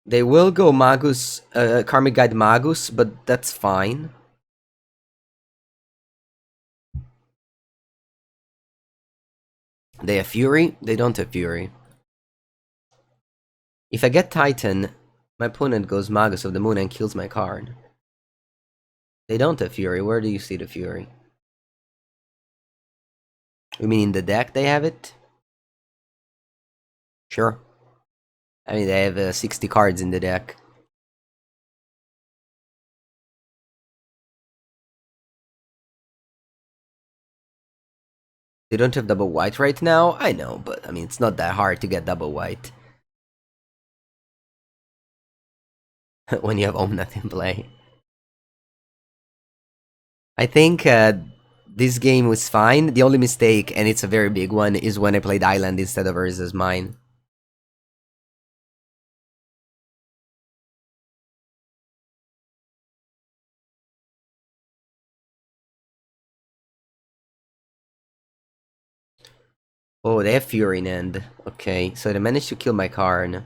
They will go Magus, Karmic Guide Magus, but that's fine. They have Fury? They don't have Fury. If I get Titan, my opponent goes Magus of the Moon and kills my card. They don't have Fury. Where do you see the Fury? You mean in the deck they have it? Sure. I mean, they have 60 cards in the deck. They don't have double white right now? I know, but I mean, it's not that hard to get double white. When you have Omnath in play. I think this game was fine. The only mistake, and it's a very big one, is when I played Island instead of Urza's Mine. Oh, they have Fury in end. Okay, so they managed to kill my Karn.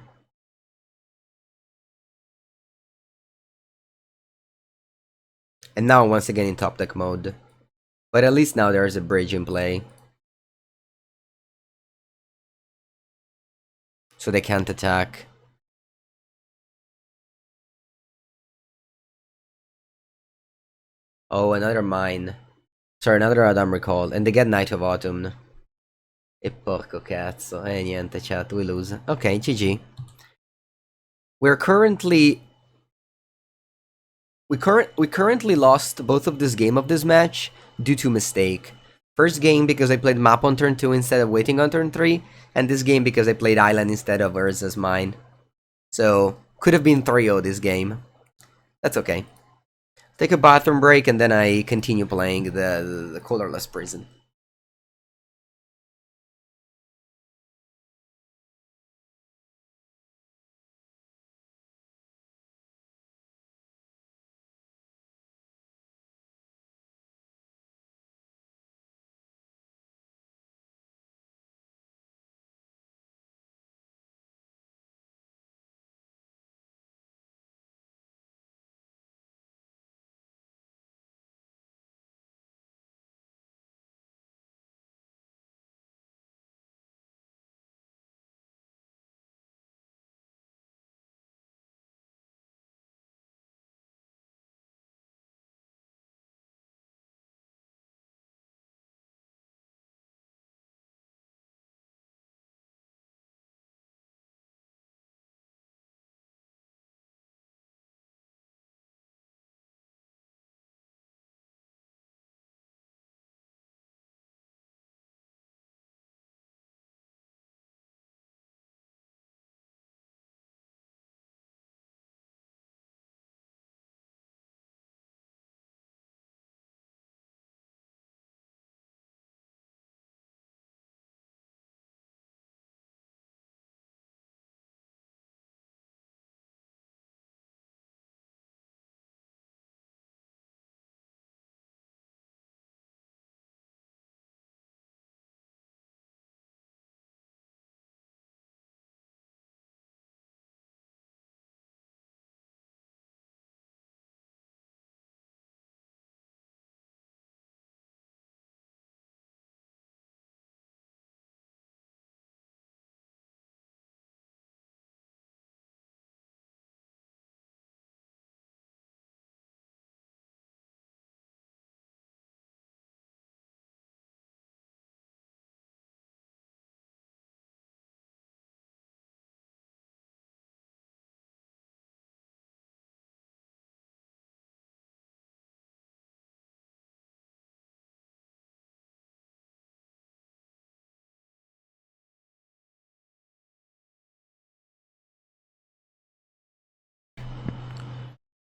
And now once again in top deck mode. But at least now there's a bridge in play. So they can't attack. Oh, another mine. Sorry, another Adam Recall. And they get Knight of Autumn. E porco cazzo. Niente, chat, we lose. Okay, GG. We're currently... We currently lost both of this game of this match due to mistake. First game because I played map on turn 2 instead of waiting on turn 3, and this game because I played Island instead of Urza's Mine. So, could have been 3-0 this game. That's okay. Take a bathroom break and then I continue playing the colorless prison.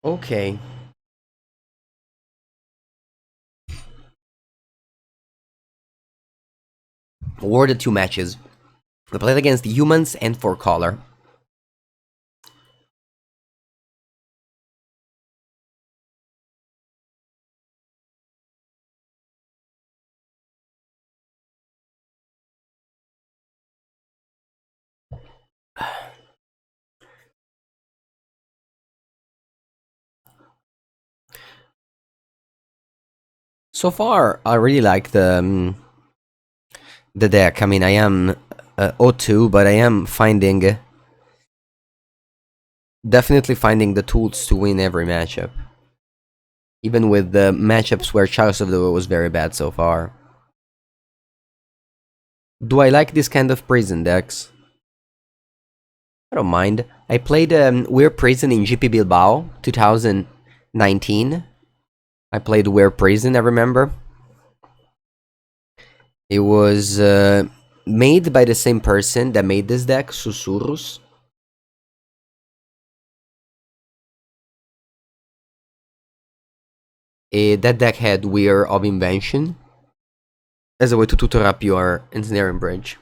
Okay. What are the two matches? We played against the humans and for color. So far, I really like the deck. I mean, I am 0-2, but I am finding... definitely finding the tools to win every matchup. Even with the matchups where Chalice of the World was very bad so far. Do I like this kind of prison decks? I don't mind. I played Weird Prison in GP Bilbao 2019. I played Weird Prison, I remember. It was made by the same person that made this deck, Susurrus. That deck had Weir of Invention as a way to tutor up your Ensnaring Bridge.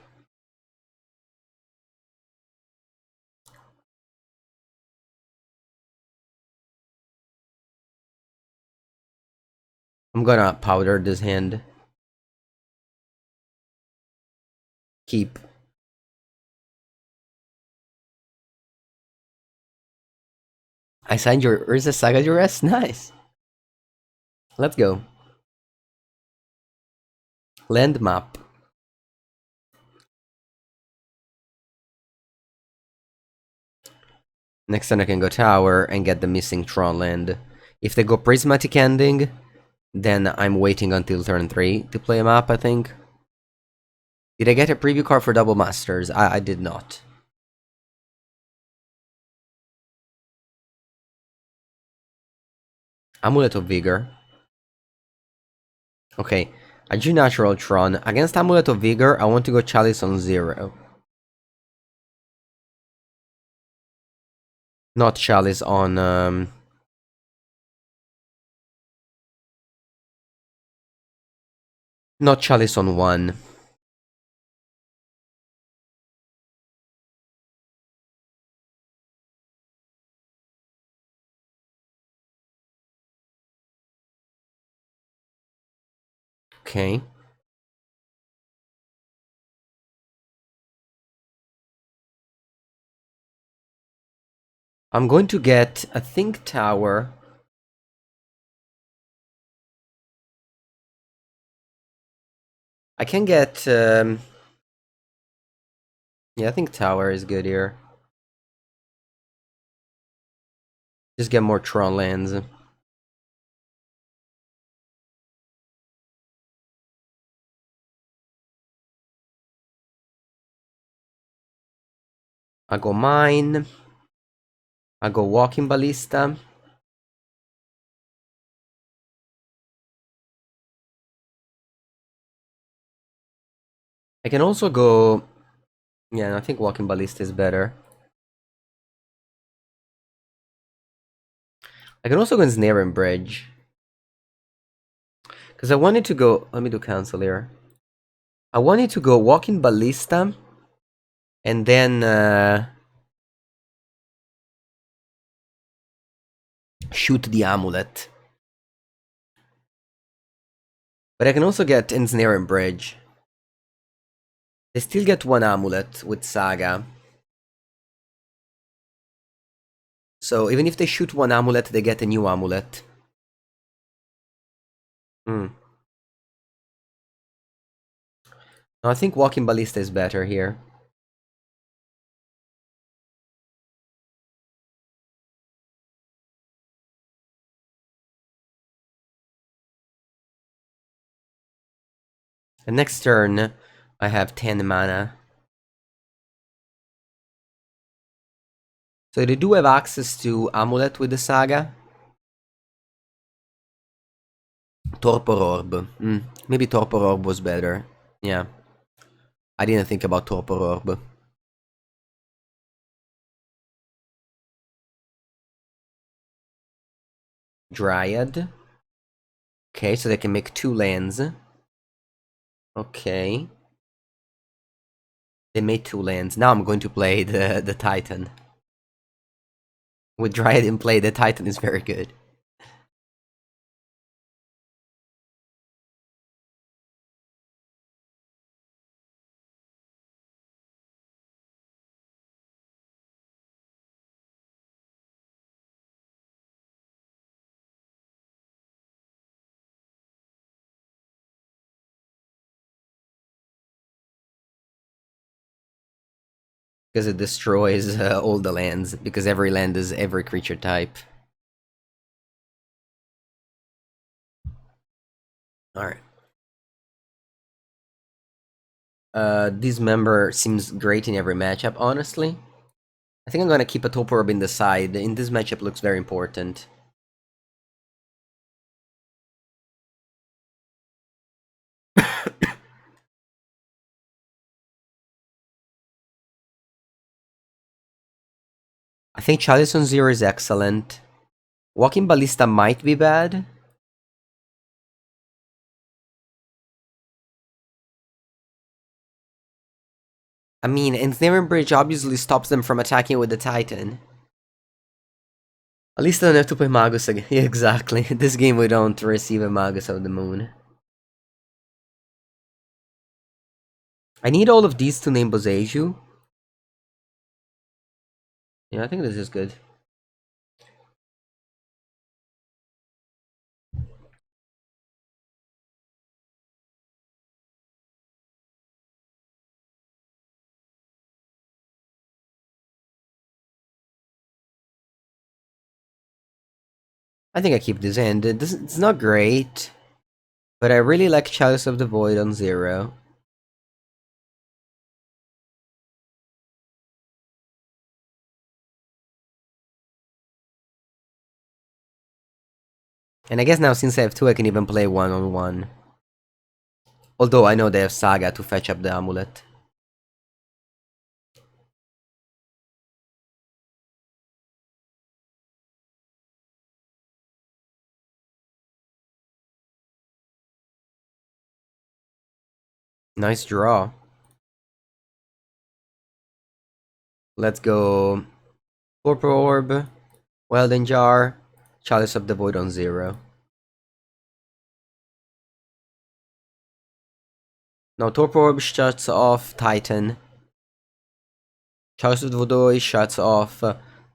I'm gonna powder this hand. Keep. I signed your Urza Saga Duress? Nice. Let's go. Land map. Next turn I can go tower and get the missing Tron land. If they go Prismatic Ending, then I'm waiting until turn 3 to play a map, I think. Did I get a preview card for Double Masters? I did not. Amulet of Vigor. Okay, I drew Natural Tron. Against Amulet of Vigor, I want to go Chalice on 0. Not Chalice on... Not Chalice on 1. Okay. I'm going to get, I think, Tower. I can get... yeah, I think Tower is good here. Just get more Tron lands. I go Mine. I go Walking Ballista. I can also go... Yeah, I think Walking Ballista is better. I can also go Ensnaring Bridge. Because I wanted to go... Let me do cancel here. I wanted to go Walking Ballista. And then... shoot the Amulet. But I can also get Ensnaring Bridge. They still get one Amulet with Saga. So even if they shoot one Amulet, they get a new Amulet. Hmm. No, I think Walking Ballista is better here. And next turn, I have 10 mana. So they do have access to Amulet with the Saga. Torpor Orb. Maybe Torpor Orb was better. Yeah. I didn't think about Torpor Orb. Dryad. Okay, so they can make 2 lands. Okay. They made 2 lands. Now I'm going to play the Titan. With Dryad in play, the Titan is very good. Because it destroys all the lands. Because every land is every creature type. Alright. Dismember seems great in every matchup, honestly. I think I'm gonna keep a Torpor Orb in the side. In this matchup, looks very important. I think Chalice on 0 is excellent. Walking Ballista might be bad. I mean, Ensnaring Bridge obviously stops them from attacking with the Titan. At least I don't have to play Magus again. Yeah, exactly. This game we don't receive a Magus of the Moon. I need all of these to name Boseiju. Yeah, I think this is good. I think I keep this in. It's not great, but I really like Chalice of the Void on 0. And I guess now since I have 2, I can even play 1-on-1. Although I know they have Saga to fetch up the amulet. Nice draw. Let's go Torpor Orb, Welding Jar, Chalice of the Void on 0. Now Torpor Orb shuts off Titan. Chalice of the Void shuts off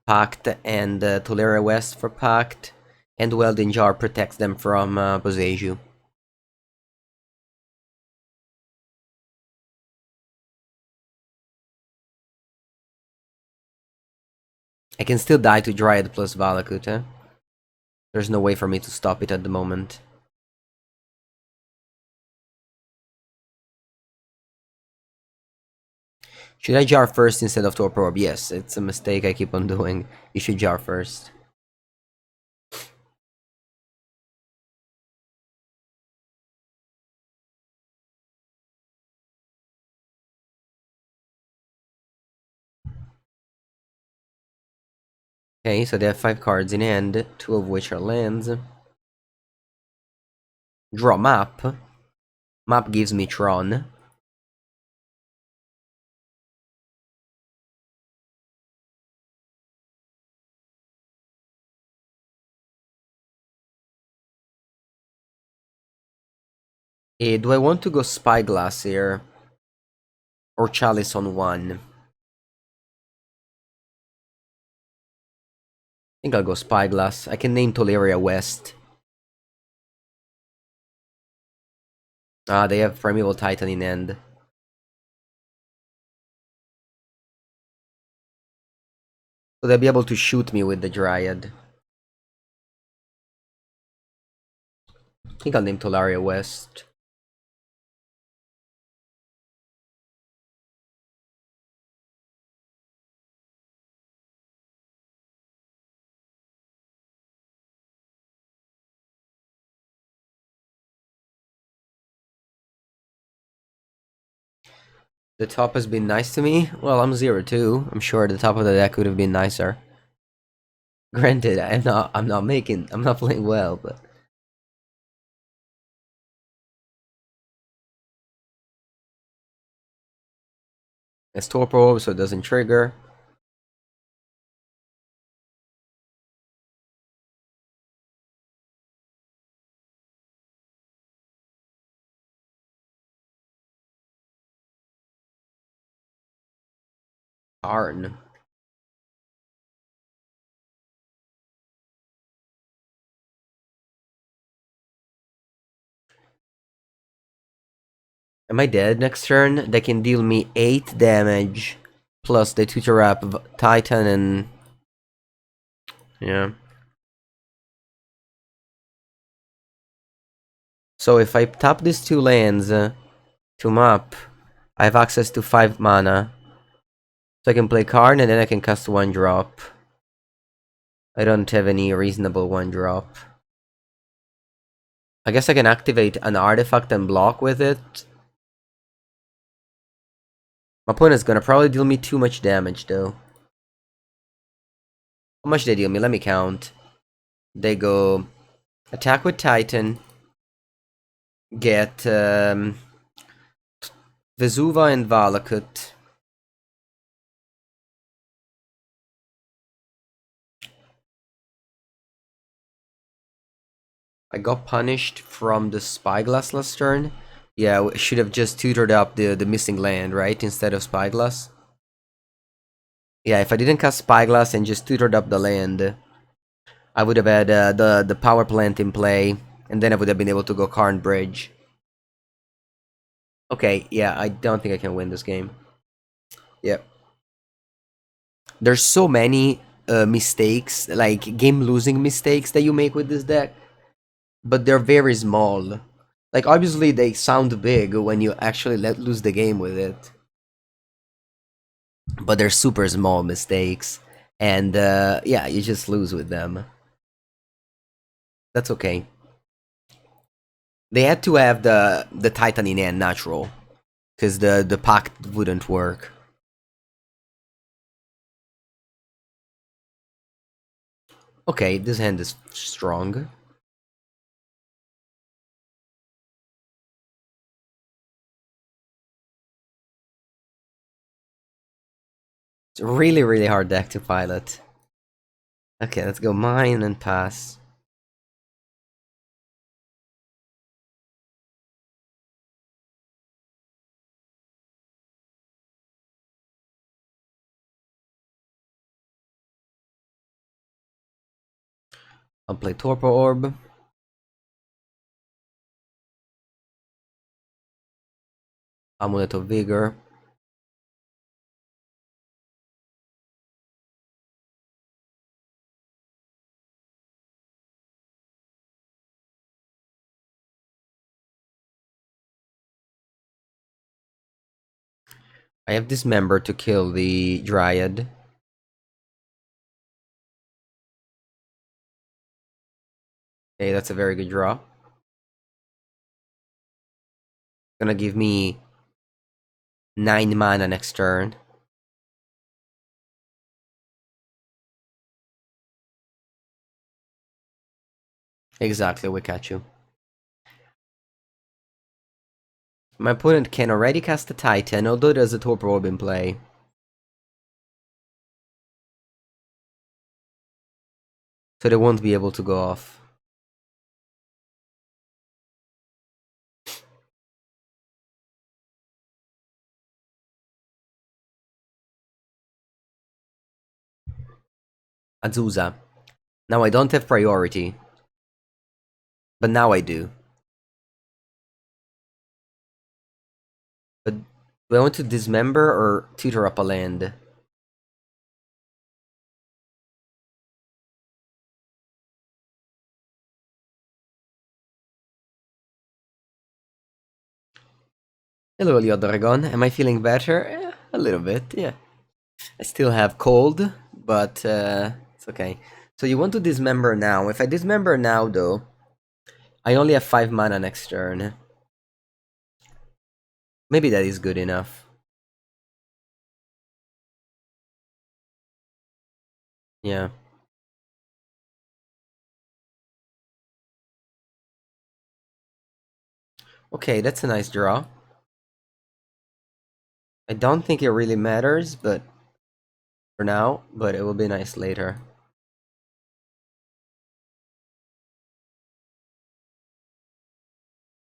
Pact and Tolera West for Pact. And Welding Jar protects them from Boseiju. I can still die to Dryad plus Valakut, eh? There's no way for me to stop it at the moment. Should I jar first instead of Torpor Orb? Yes, it's a mistake I keep on doing. You should jar first. Okay, so they have 5 cards in hand, 2 of which are lands. Draw map. Map gives me Tron. Do I want to go Spyglass here? Or Chalice on 1? I think I'll go Spyglass. I can name Tolera West. Ah, they have Primeval Titan in hand. So they'll be able to shoot me with the Dryad. I think I'll name Tolaria West. The top has been nice to me. Well, I'm 0-2. I'm sure the top of the deck would have been nicer. Granted, I'm not playing well, but it's Torpor Orb, so it doesn't trigger. Karn. Am I dead next turn? They can deal me 8 damage. Plus they tutor up Titan and... yeah. So if I tap these 2 lands to map, I have access to 5 mana. So I can play Karn and then I can cast 1-drop. I don't have any reasonable 1-drop. I guess I can activate an artifact and block with it. My opponent's gonna probably deal me too much damage though. How much they deal me? Let me count. They go attack with Titan. Get Vesuva and Valakut. I got punished from the Spyglass last turn. Yeah, I should have just tutored up the missing land, right? Instead of Spyglass. Yeah, if I didn't cast Spyglass and just tutored up the land, I would have had the power plant in play, and then I would have been able to go Karn Bridge. Okay, yeah, I don't think I can win this game. Yep. There's so many mistakes, like game-losing mistakes that you make with this deck, but they're very small. Like, obviously, they sound big when you actually let lose the game with it. But they're super small mistakes. And, yeah, you just lose with them. That's okay. They had to have the Titan in hand natural. Because the pact wouldn't work. Okay, this hand is strong. It's a really, really hard deck to pilot. Okay, let's go mine and pass. I'll play Torpor Orb. Amulet of Vigor. I have Dismember to kill the Dryad. Okay, that's a very good draw. Gonna give me 9 mana next turn. Exactly, we catch you. My opponent can already cast a Titan, although there's a Torpor Orb in play. So they won't be able to go off. Azusa. Now I don't have priority. But now I do. But do I want to Dismember or tutor up a land? Hello, Leo Dragon. Am I feeling better? A little bit, yeah. I still have cold, but it's okay. So you want to Dismember now. If I Dismember now, though, I only have 5 mana next turn. Maybe that is good enough. Yeah. Okay, that's a nice draw. I don't think it really matters, but for now, but it will be nice later.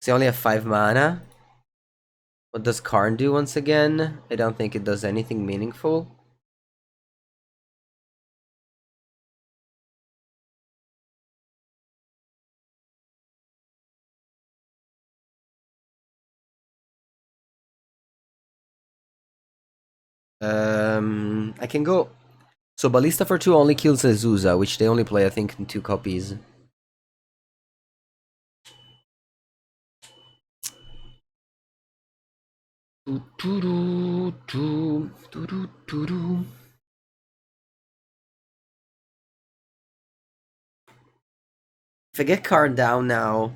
So I only have 5 mana. What does Karn do once again? I don't think it does anything meaningful. I can go. So Ballista for 2 only kills Azusa, which they only play, I think, in 2 copies. If I get Karn down now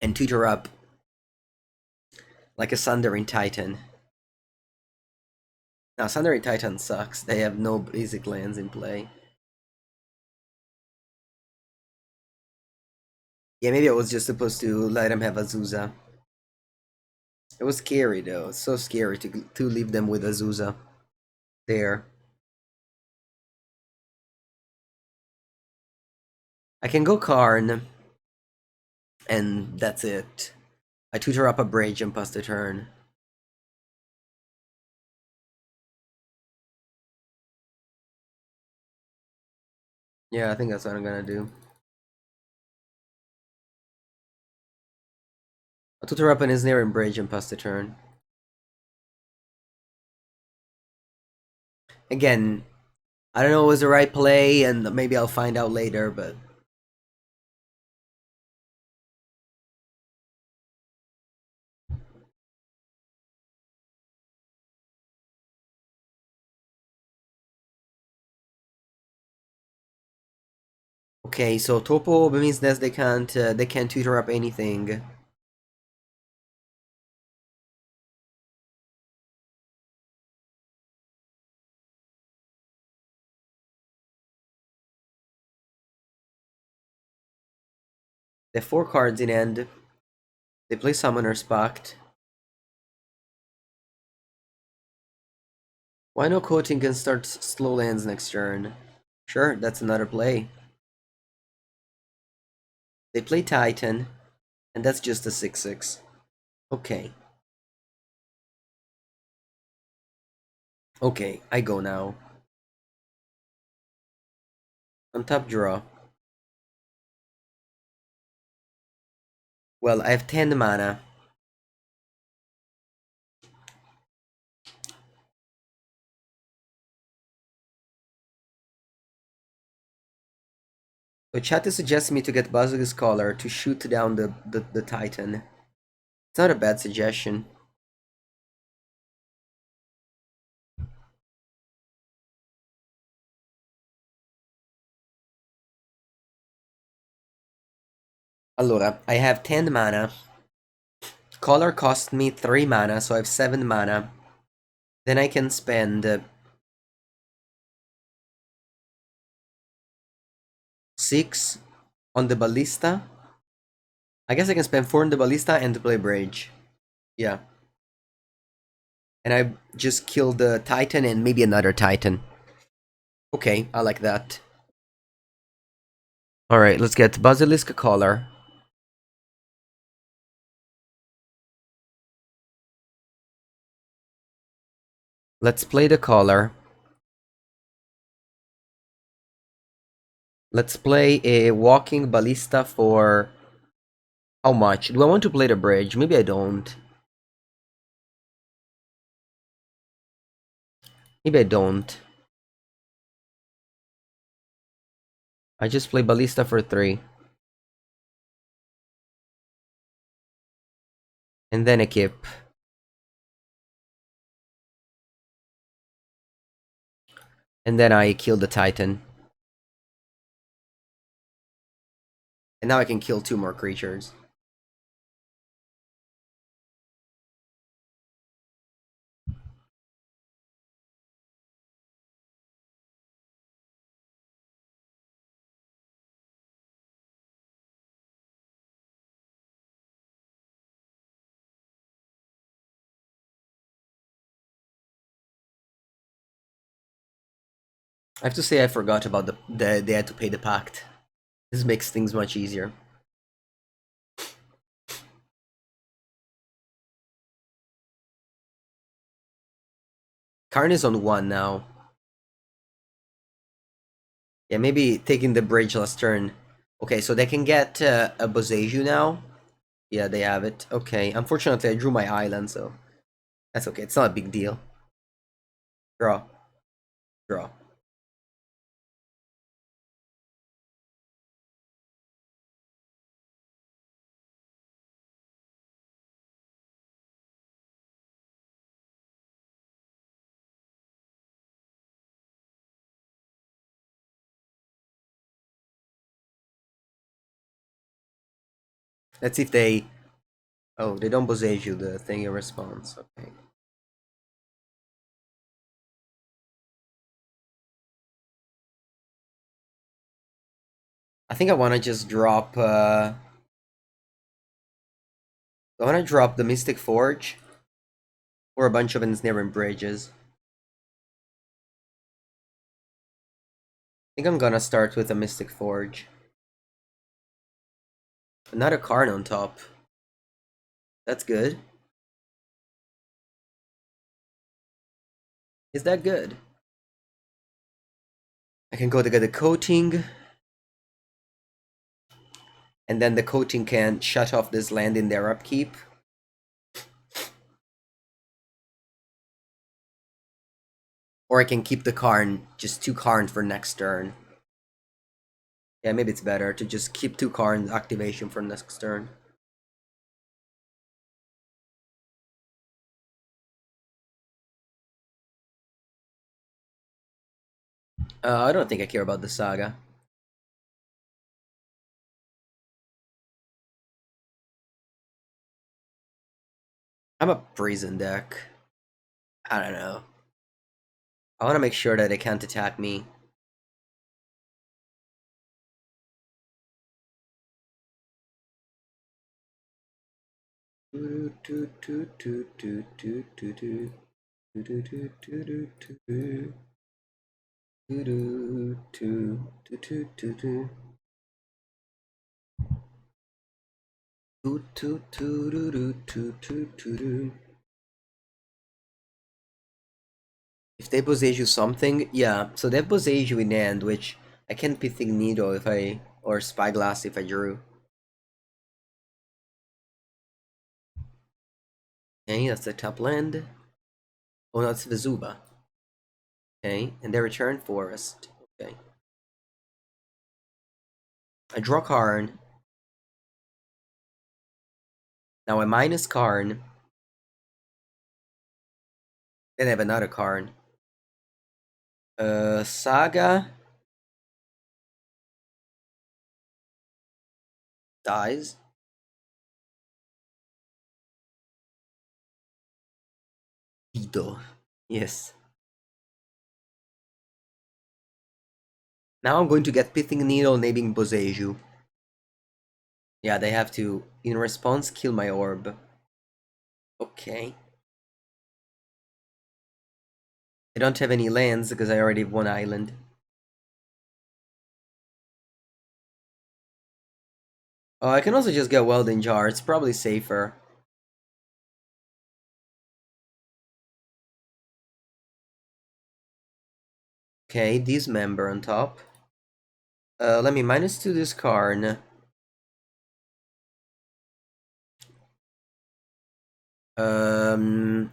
and tutor up like a Sundering Titan. Now, Sundering Titan sucks. They have no basic lands in play. Yeah, maybe I was just supposed to let him have Azusa. It was scary though. It's so scary to leave them with Azusa there. I can go Karn, and that's it. I tutor up a bridge and pass the turn. Yeah, I think that's what I'm gonna do. I'll tutor up an Ensnaring Bridge and pass the turn. Again, I don't know if it was the right play, and maybe I'll find out later, but... Okay, so Torpor Orb means that they can't tutor up anything. They have 4 cards in hand. They play Summoner's Pact. Why no Coating can start slow lands next turn? Sure, that's another play. They play Titan, and that's just a 6/6. Okay. Okay, I go now. On top draw. Well, I have 10 mana. So chat is suggesting me to get Basilisk Collar to shoot down the Titan. It's not a bad suggestion. Allora, I have 10 mana. Collar cost me 3 mana, so I have 7 mana. Then I can spend 6 on the Ballista. I guess I can spend 4 on the Ballista and to play Bridge. Yeah. And I just kill the Titan and maybe another Titan. Okay, I like that. Alright, let's get Basilisk Collar. Let's play the Collar. Let's play a Walking Ballista for... How much? Do I want to play the Bridge? Maybe I don't. Maybe I don't. I just play Ballista for 3. And then equip. And then I kill the Titan. And now I can kill 2 more creatures. I have to say I forgot about they had to pay the pact. This makes things much easier. Karn is on 1 now. Yeah, maybe taking the bridge last turn. Okay, so they can get a Boseiju now. Yeah, they have it. Okay, unfortunately I drew my island, so that's okay. It's not a big deal. Draw. Draw. Let's see if they... Oh, they don't bosage you the thing in response. Okay. I think I want to just drop... I want to drop the Mystic Forge. Or a bunch of Ensnaring Bridges. I think I'm gonna start with a Mystic Forge. Another Karn on top. That's good. Is that good? I can go to get the coating. And then the coating can shut off this land in their upkeep. Or I can keep the Karn, just 2 Karn for next turn. Yeah, maybe it's better to just keep 2 Karn activation for next turn. I don't think I care about the Saga. I'm a prison deck. I don't know. I want to make sure that they can't attack me. If they bosage you something, yeah. So they bosage you in end, which I can Pithing Needle if I, or Spyglass if I drew. Okay, that's the top land. Oh, no, it's Vezuba. Okay, and they return Forest. Okay. I draw Karn. Now I minus Karn. Then I have another Karn. Saga dies. VEEDEO. Yes. Now I'm going to get Pithing Needle naming Boseiju. Yeah, they have to, in response, kill my orb. Okay. I don't have any lands because I already have 1 island. Oh, I can also just get Welding Jar. It's probably safer. Okay, Dismember on top. Let me -2 this Karn.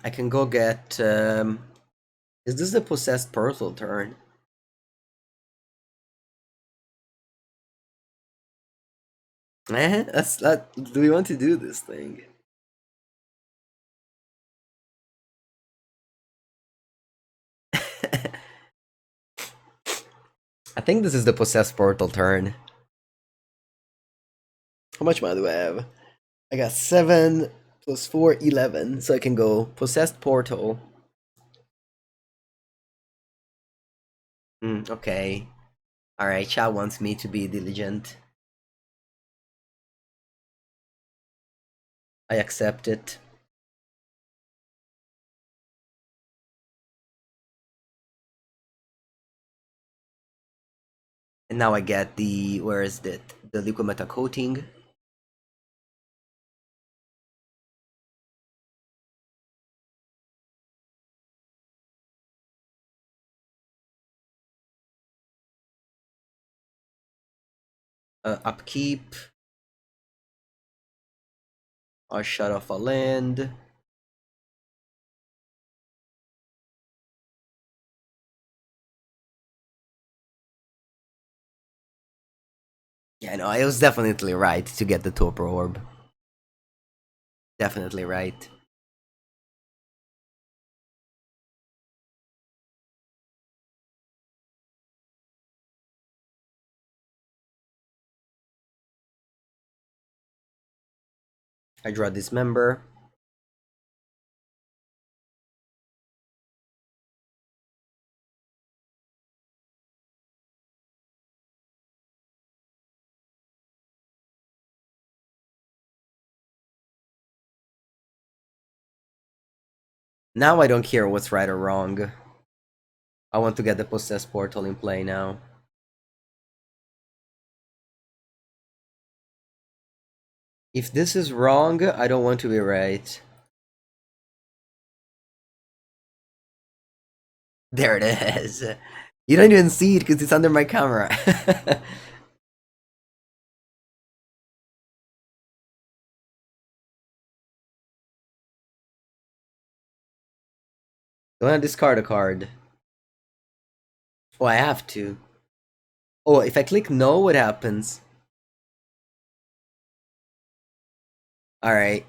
I can go get. Is this the possessed portal turn? That's that. Do we want to do this thing? I think this is the possessed portal turn. How much mana do I have? I got 7 plus 4, 11. So I can go possessed portal. Okay. Alright, Cha wants me to be diligent. I accept it. And now I get the, where is it? The Liquimetal Coating. Upkeep. I'll shut off a land. Yeah, no, I was definitely right to get the Torpor Orb. Definitely right. I draw Dismember. Now I don't care what's right or wrong. I want to get the Possessed Portal in play now. If this is wrong, I don't want to be right. There it is. You don't even see it because it's under my camera. Don't I discard a card? Oh, I have to. Oh, if I click no, what happens? Alright.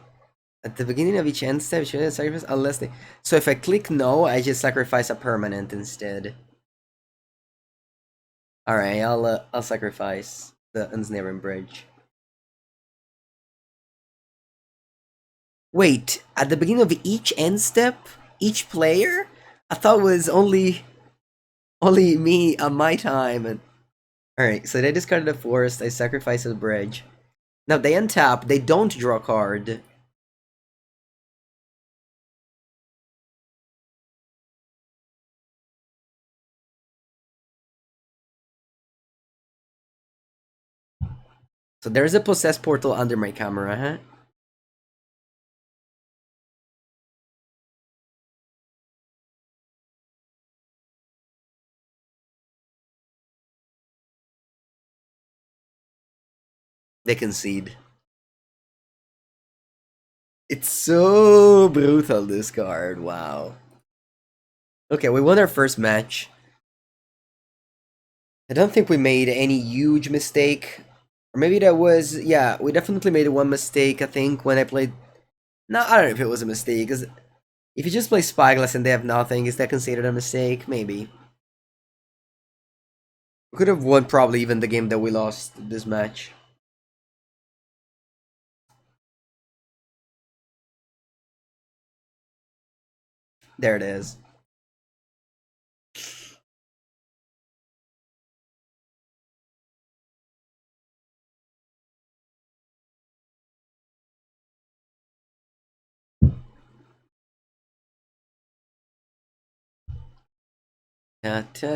At the beginning of each end step, should I sacrifice unless they... So if I click no, I just sacrifice a permanent instead. Alright, I'll sacrifice the Ensnaring Bridge. Wait, at the beginning of each end step? Each player? I thought it was only me on my time. And... Alright, so they discarded the forest, I sacrifice the bridge. Now they untap, they don't draw a card. So there's a Possessed Portal under my camera, huh? They concede. It's so brutal, this card. Wow. Okay, we won our first match. I don't think we made any huge mistake. Or maybe that was... Yeah, we definitely made one mistake, I think, when I played... No, I don't know if it was a mistake, because... If you just play Spyglass and they have nothing, is that considered a mistake? Maybe. We could have won probably even the game that we lost this match. There it is.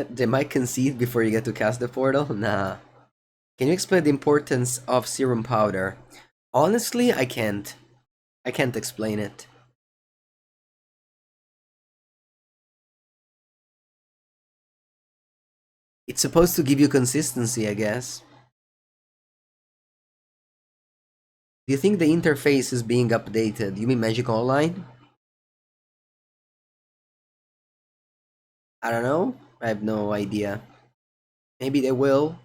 They might concede before you get to cast the portal? Nah. Can you explain the importance of Serum Powder? Honestly, I can't. I can't explain it. It's supposed to give you consistency, I guess. Do you think the interface is being updated? You mean Magic Online? I don't know. I have no idea. Maybe they will.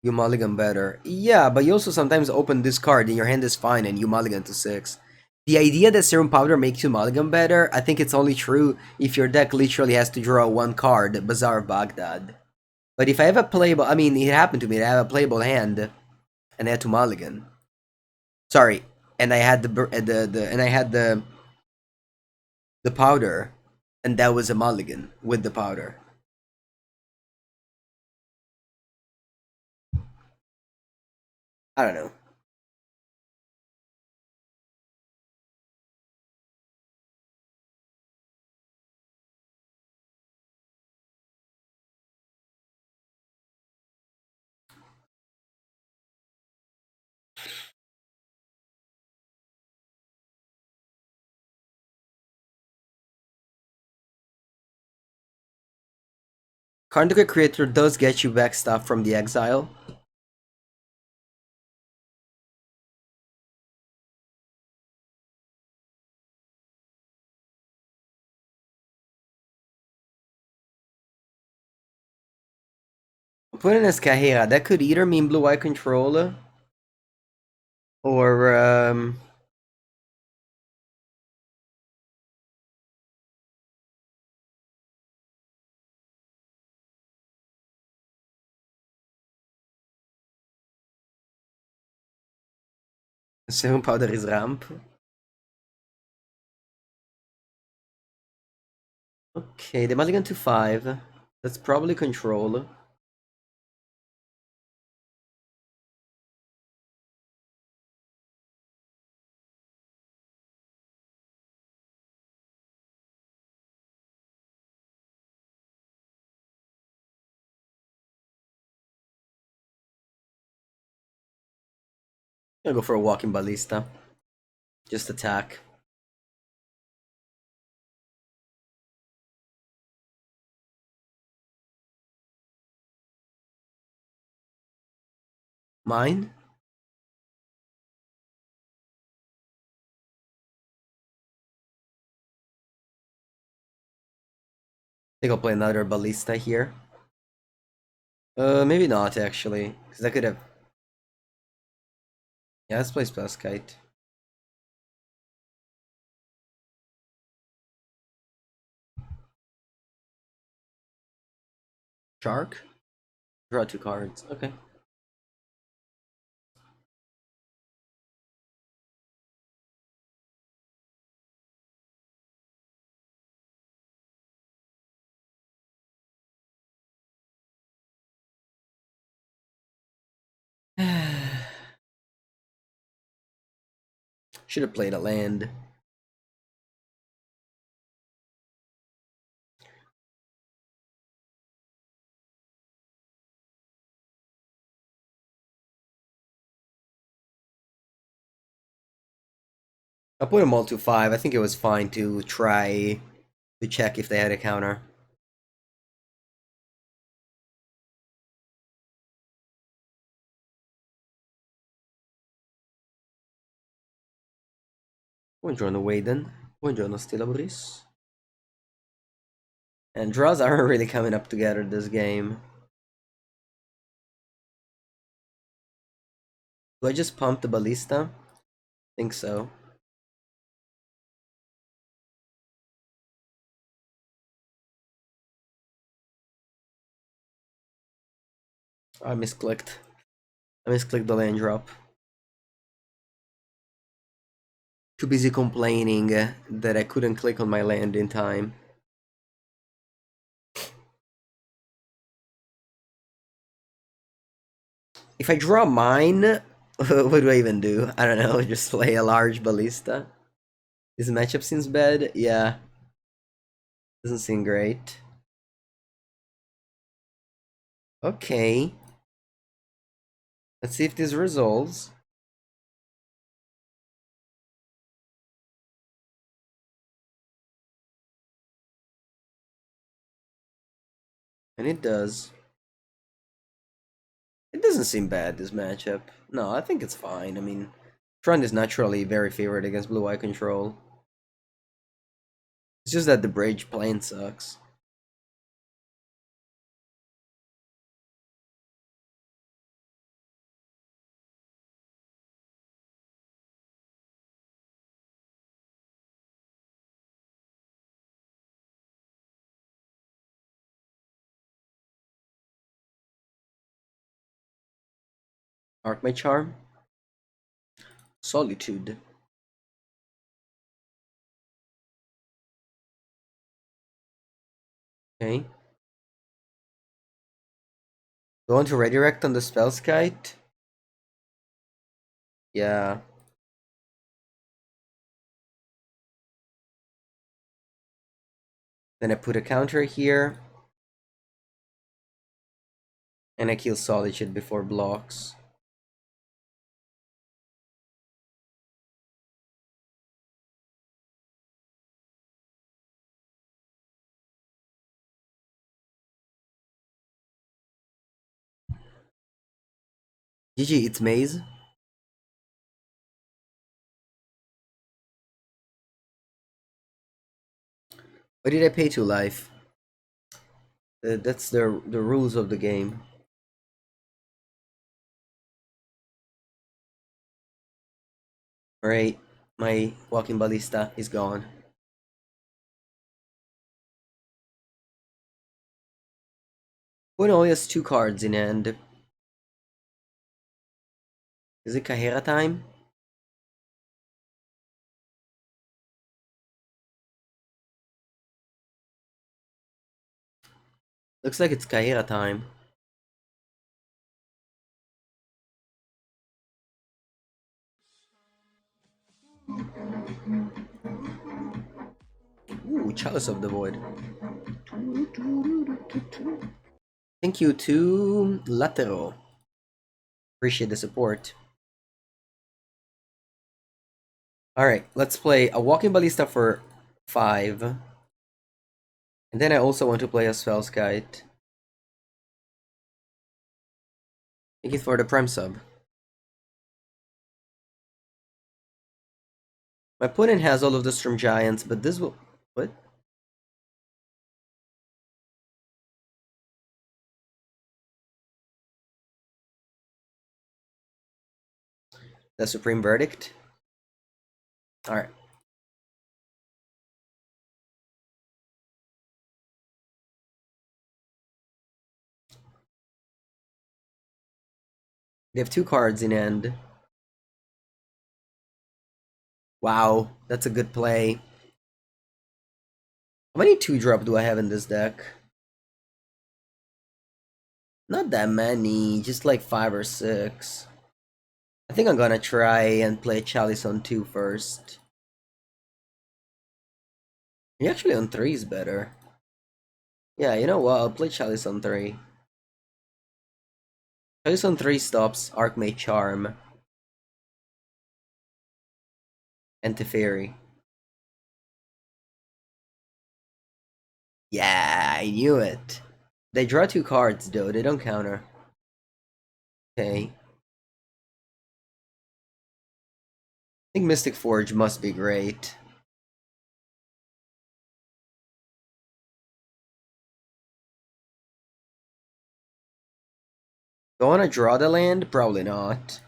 You mulligan better. Yeah, but you also sometimes open this card and your hand is fine and you mulligan to 6. The idea that Serum Powder makes you mulligan better, I think it's only true if your deck literally has to draw one card, Bazaar of Baghdad. But if I have a playable... I mean, it happened to me. I have a playable hand and I had to mulligan. Sorry, and I had the powder, and that was a mulligan with the powder. I don't know. Karn Creator does get you back stuff from the exile. Put in as Kahera, that could either mean blue-eye controller or Serum Powder is ramp. Okay, they mulligan to 5. That's probably control. I'm gonna go for a Walking Ballista. Just attack. Mine? I think I'll play another Ballista here. Maybe not actually, because I could have. Yeah, let's play Spellskite. Shark? Draw 2 cards. Okay. Should have played a land. I put them all to 5. I think it was fine to try to check if they had a counter. Buongiorno Waden. Buongiorno Stilabris. And draws aren't really coming up together this game. Do I just pump the Ballista? Think so. I misclicked. I misclicked the land drop. Too busy complaining that I couldn't click on my land in time. If I draw mine, what do I even do? I don't know, just play a large Ballista. This matchup seems bad? Yeah. Doesn't seem great. Okay. Let's see if this resolves. And it does. It doesn't seem bad, this matchup. No, I think it's fine. I mean, Front is naturally very favored against blue-eye control. It's just that the bridge plain sucks. Arc my charm. Solitude. Okay. Going to redirect on the Spellskite? Yeah. Then I put a counter here. And I kill Solitude before blocks. GG, it's Maze. Why did I pay 2 life? That's the rules of the game. Alright, my Walking Ballista is gone. When only has 2 cards in hand. Is it Kahera time? Looks like it's Kaira time. Ooh, Chalice of the Void. Thank you to Latero. Appreciate the support. Alright, let's play a Walking Ballista for 5. And then I also want to play a Spellskite. Thank you for the Prime sub. My opponent has all of the Storm Giants, but this will... What? The Supreme Verdict? Alright. They have 2 cards in hand. Wow, that's a good play. How many 2-drop do I have in this deck? Not that many, just like 5 or 6. I think I'm gonna try and play Chalice on 2 first. Actually on 3 is better. Yeah, you know what? I'll play Chalice on 3. Chalice on 3 stops Archmage Charm and Teferi. Yeah, I knew it. They draw 2 cards though, they don't counter. Okay. I think Mystic Forge must be great. Do I want to draw the land? Probably not.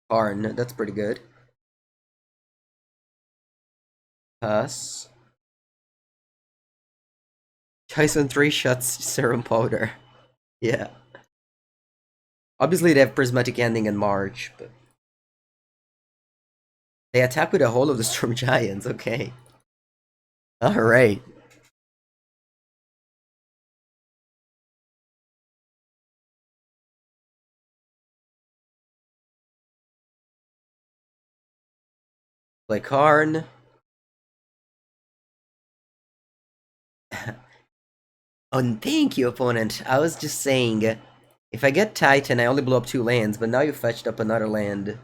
Karn, that's pretty good. Pass. Tyson 3 shuts Serum Powder. Yeah. Obviously they have Prismatic Ending in March, but... They attack with a whole of the Storm Giants, okay. Alright. Play Karn. Oh, thank you, opponent. I was just saying, if I get Titan, I only blow up 2 lands, but now you fetched up another land.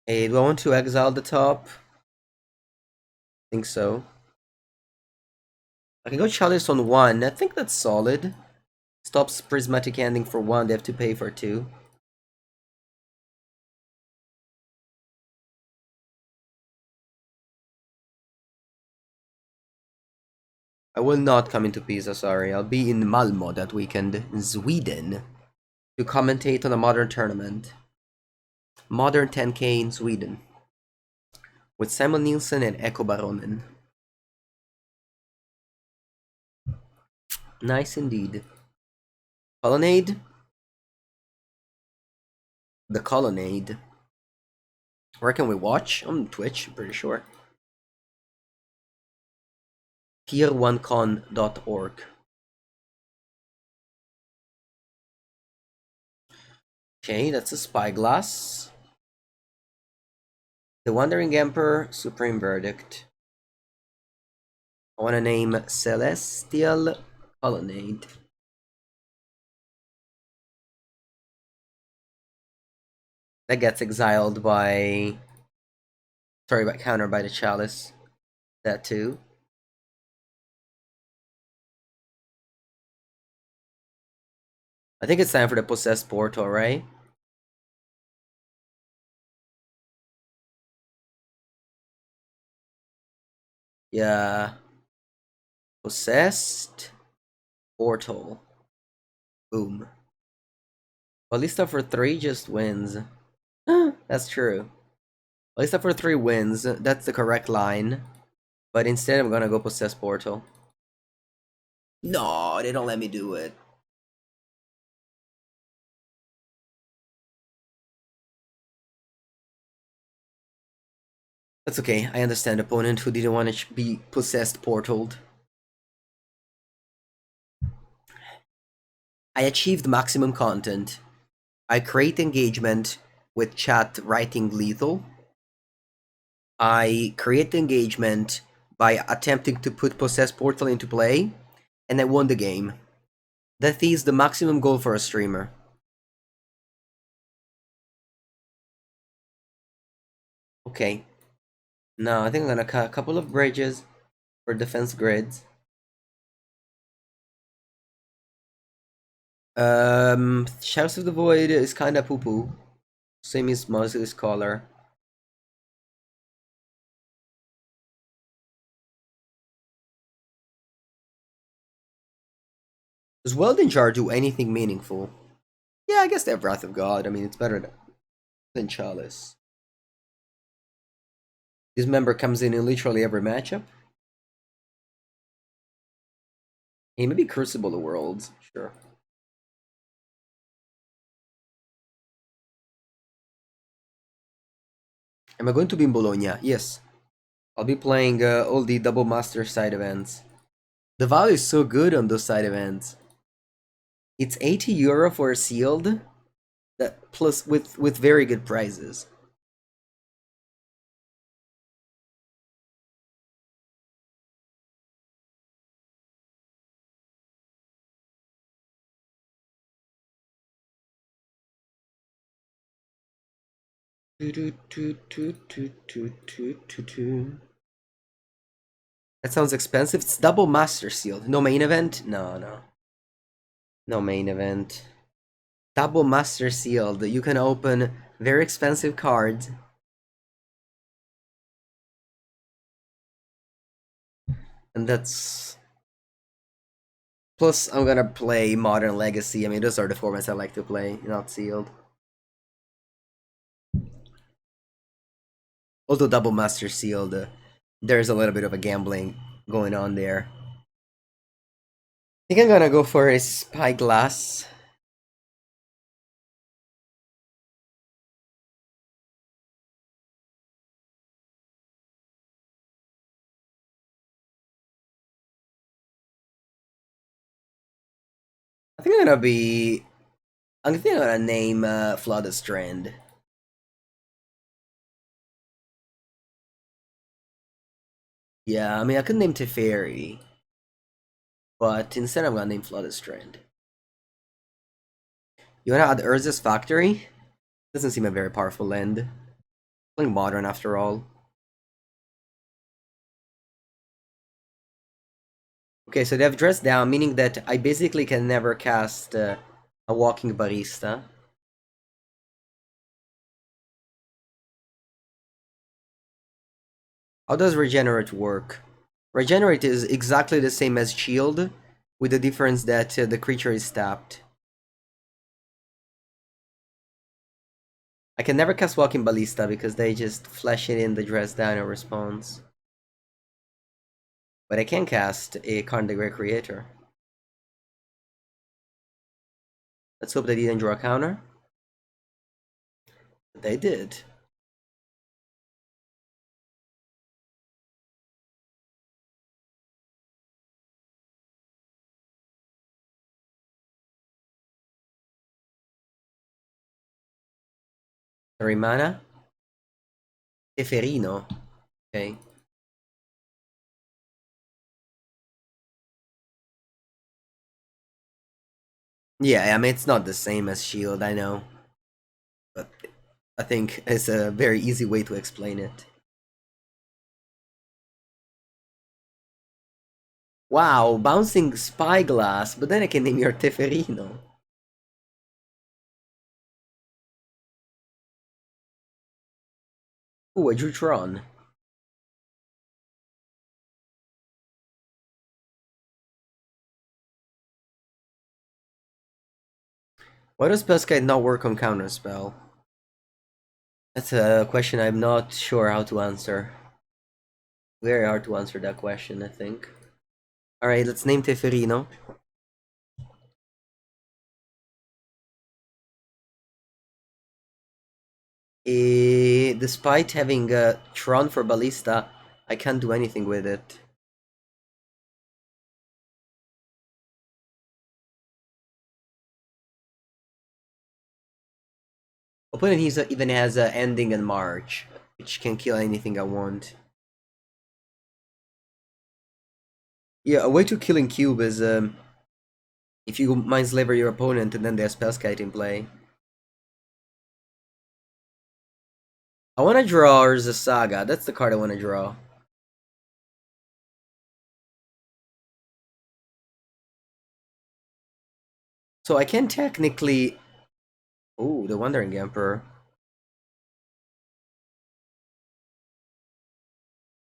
Hey, do I want to exile the top? I think so. I can go Chalice on 1. I think that's solid. Stops Prismatic Ending for 1, they have to pay for 2. I will not come into Pisa, sorry. I'll be in Malmo that weekend, in Sweden, to commentate on a modern tournament. Modern 10k in Sweden. With Simon Nielsen and Echo Baronen. Nice indeed. Colonnade? The Colonnade. Where can we watch? On Twitch, I'm pretty sure. tier1con.org. Okay, that's a Spyglass. The Wandering Emperor, Supreme Verdict. I want to name Celestial Colonnade. That gets exiled by... Sorry, by counter by the Chalice. That too. I think it's time for the Possessed Portal, right? Yeah. Possessed Portal. Boom. Ballista for 3 just wins. That's true. Except for 3 wins. That's the correct line. But instead, I'm gonna go Possess Portal. No, they don't let me do it. That's okay. I understand opponent who didn't want to be possessed portaled. I achieved maximum content. I create engagement with chat writing lethal. I create engagement by attempting to put Possess Portal into play, and I won the game. That is the maximum goal for a streamer. Okay. Now I think I'm gonna cut a couple of bridges for defense grids. Shadows of the Void is kinda poo-poo. Same as Basilisk Collar. Does Welding Jar do anything meaningful? Yeah, I guess they have Wrath of God. I mean, it's better than Chalice. Dismember comes in literally every matchup. Hey, maybe Crucible of Worlds. Sure. Am I going to be in Bologna? Yes. I'll be playing all the Double Master side events. The value is so good on those side events. It's €80 for a sealed, that plus with very good prizes. That sounds expensive. It's double master sealed. No main event? No, no. No main event. Double master sealed. You can open very expensive cards. And that's... Plus, I'm gonna play Modern Legacy. I mean, those are the formats I like to play, not sealed. Although double master sealed, there's a little bit of a gambling going on there. I think I'm gonna go for a Spyglass. I think I'm gonna be... I think I'm gonna name Flooded Strand. Yeah, I mean, I could name Teferi. But instead I'm gonna name Flooded Strand. You wanna add Urza's Factory? Doesn't seem a very powerful land. Playing Modern after all. Okay, so they have Dressed Down, meaning that I basically can never cast a Walking Ballista. How does Regenerate work? Regenerate is exactly the same as Shield, with the difference that the creature is tapped. I can never cast Walking Ballista because they just flash it in the Dress Down in response. But I can cast a Karn the Great Creator. Let's hope they didn't draw a counter. They did. Three mana. Teferino. Okay. Yeah, I mean, it's not the same as Shield, I know. But I think it's a very easy way to explain it. Wow, bouncing Spyglass, but then I can name your Teferino. Ooh, I drew Tron. Why does Spellskite not work on Counterspell? That's a question I'm not sure how to answer. Very hard to answer that question, I think. Alright, let's name Teferino. Despite having a Tron for Ballista, I can't do anything with it. Opponent even has a Ending in March, which can kill anything I want. Yeah, a way to killing Cube is if you Mindslaver your opponent and then there's Spellskite in play. I want to draw Urza Saga. That's the card I want to draw. So I can technically... Ooh, the Wandering Emperor.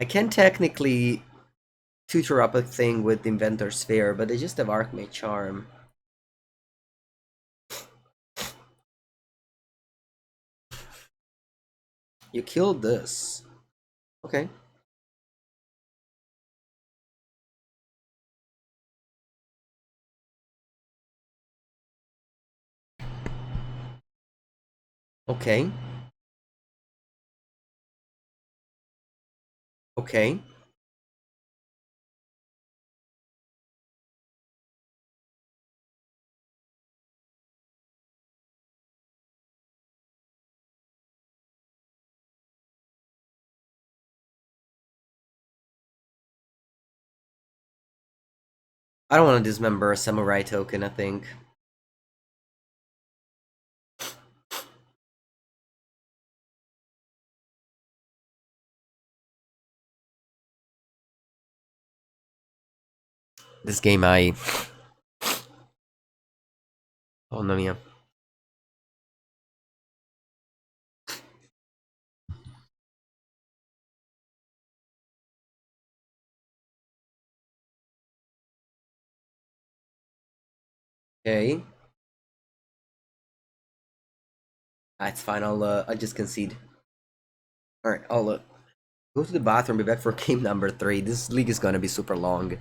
I can technically tutor up a thing with Inventors Fair, but they just have Archmage Charm. You killed this. Okay. Okay. Okay. I don't want to dismember a Samurai token, I think. This game Oh no, mia. Okay. It's fine, I'll just concede. Alright, I'll go to the bathroom, be back for game number 3. This league is gonna be super long.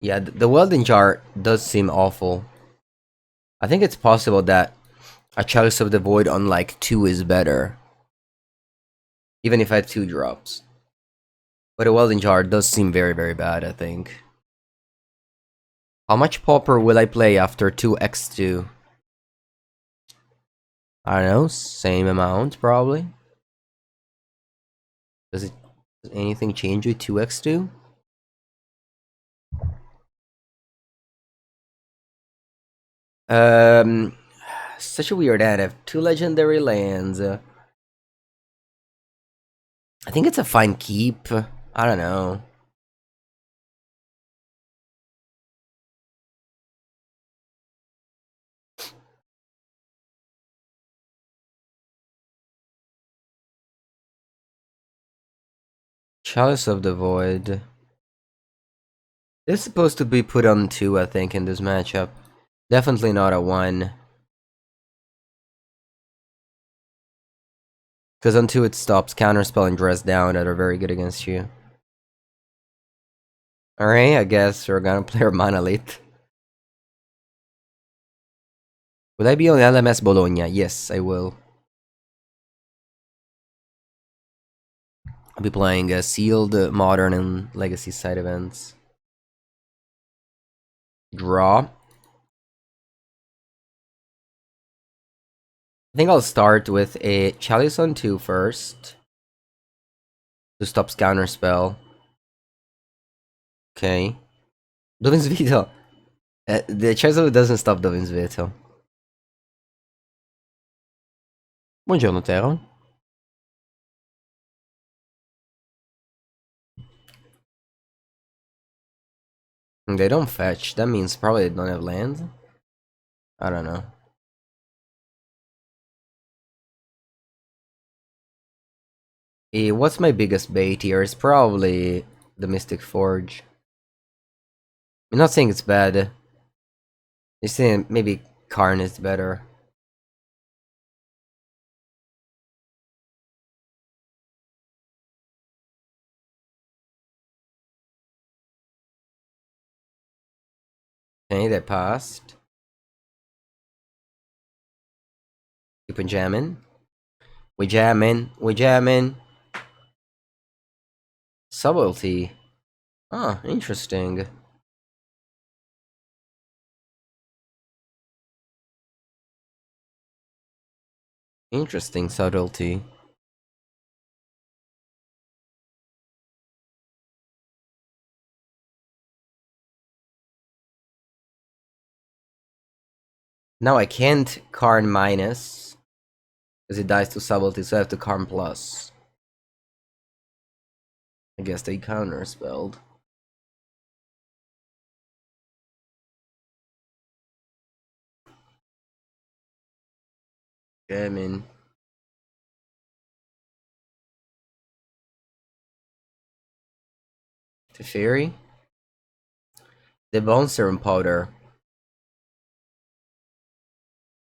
Yeah, the Welding Jar does seem awful. I think it's possible that a Chalice of the Void on like 2 is better. Even if I had 2 drops. But a Welding Jar does seem very, very bad, I think. How much Pauper will I play after 2x2? I don't know, same amount, probably. Does anything change with 2x2? Such a weird ad. I have 2 legendary lands. I think it's a fine keep. I don't know. Chalice of the Void. It's supposed to be put on 2, I think, in this matchup. Definitely not a 1. Because on 2 it stops Counterspell and Dress Down that are very good against you. Alright, I guess we're gonna play our Monolith. Will I be on LMS Bologna? Yes, I will. I'll be playing Sealed, Modern, and Legacy side events. Draw. I think I'll start with a Chalice on 2 first. To stop Counterspell. Okay. Dovin's Veto. The Chalice doesn't stop Dovin's Veto. Buongiorno, Tero. They don't fetch. That means probably they don't have land. I don't know. What's my biggest bait here? It's probably the Mystic Forge. I'm not saying it's bad. You're saying maybe Karn is better. Okay, that passed. Keep on jamming. We jamming. We jamming. Subtlety. Ah, interesting. Interesting subtlety. Now I can't Karn minus. Because it dies to subtlety, so I have to Karn plus. I guess they counter spelled. Jamming. Teferi. The Bone Serum Powder.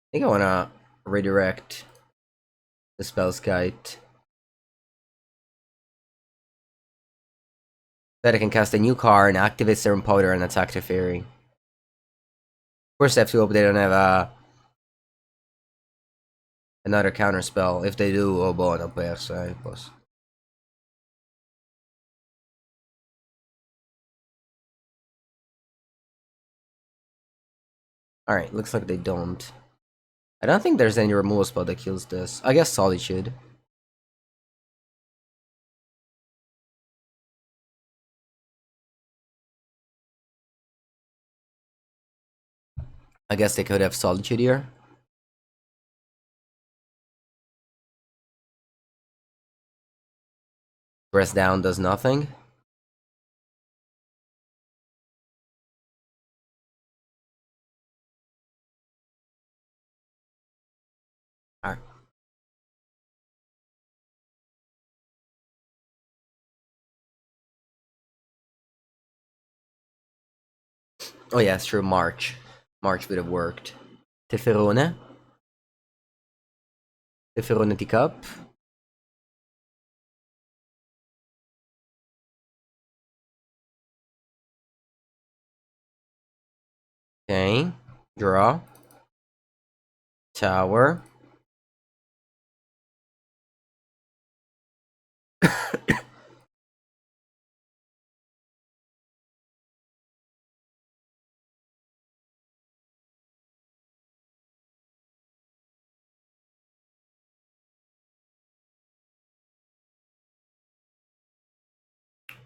I think I wanna redirect the Spellskite. That I can cast a new card and activate Serum Powder and attack Teferi. Of course, I have to hope they don't have another counter spell. If they do, oh boy, no perso, plus. Alright, looks like they don't. I don't think there's any removal spell that kills this. I guess Solitude. I guess they could have Solitude here. Press down does nothing. Alright. Oh yeah, it's true, March. March would have worked. Teferone. Teferone Teacup. Okay. Draw. Tower.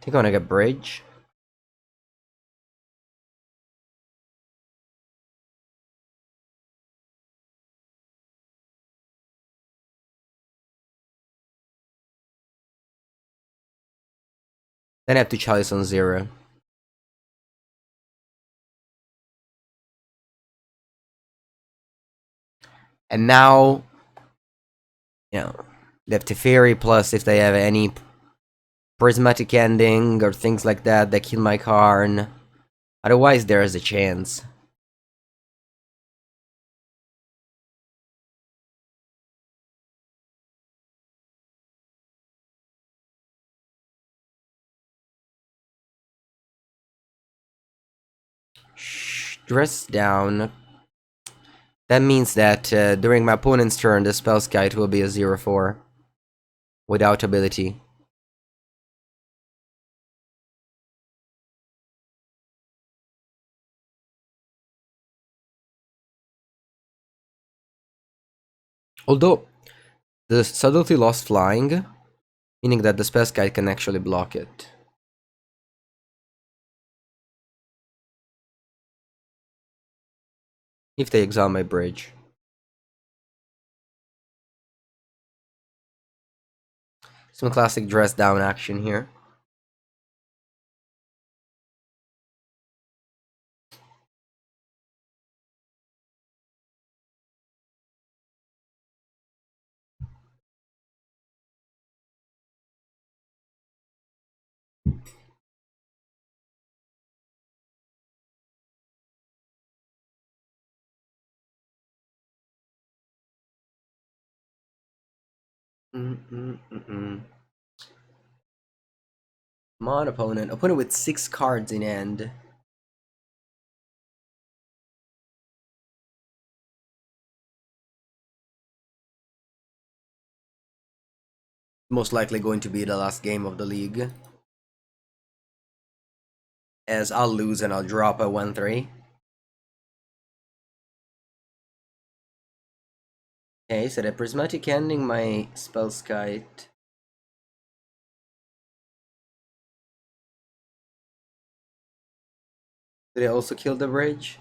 You're gonna get bridge. Then I have to Chalice on 0. And now, you know, they have Teferi, plus if they have any prismatic ending or things like that, they kill my Karn. Otherwise, there is a chance. Stress down. That means that during my opponent's turn, the Spellskite will be a 0/4 without ability. Although the subtlety lost flying, meaning that the Spellskite can actually block it. If they exile my bridge. Some classic dress down action here. Come on, opponent. Opponent with 6 cards in hand. Most likely going to be the last game of the league. As I'll lose and I'll drop a 1/3. Okay, so the prismatic ending my Spellskite. Did I also kill the bridge?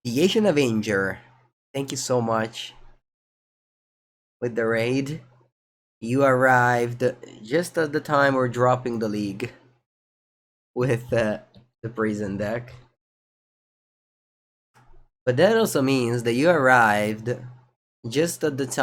The Asian Avenger. Thank you so much. With the raid. You arrived just at the time we're dropping the league. With the prison deck. But that also means that you arrived just at the time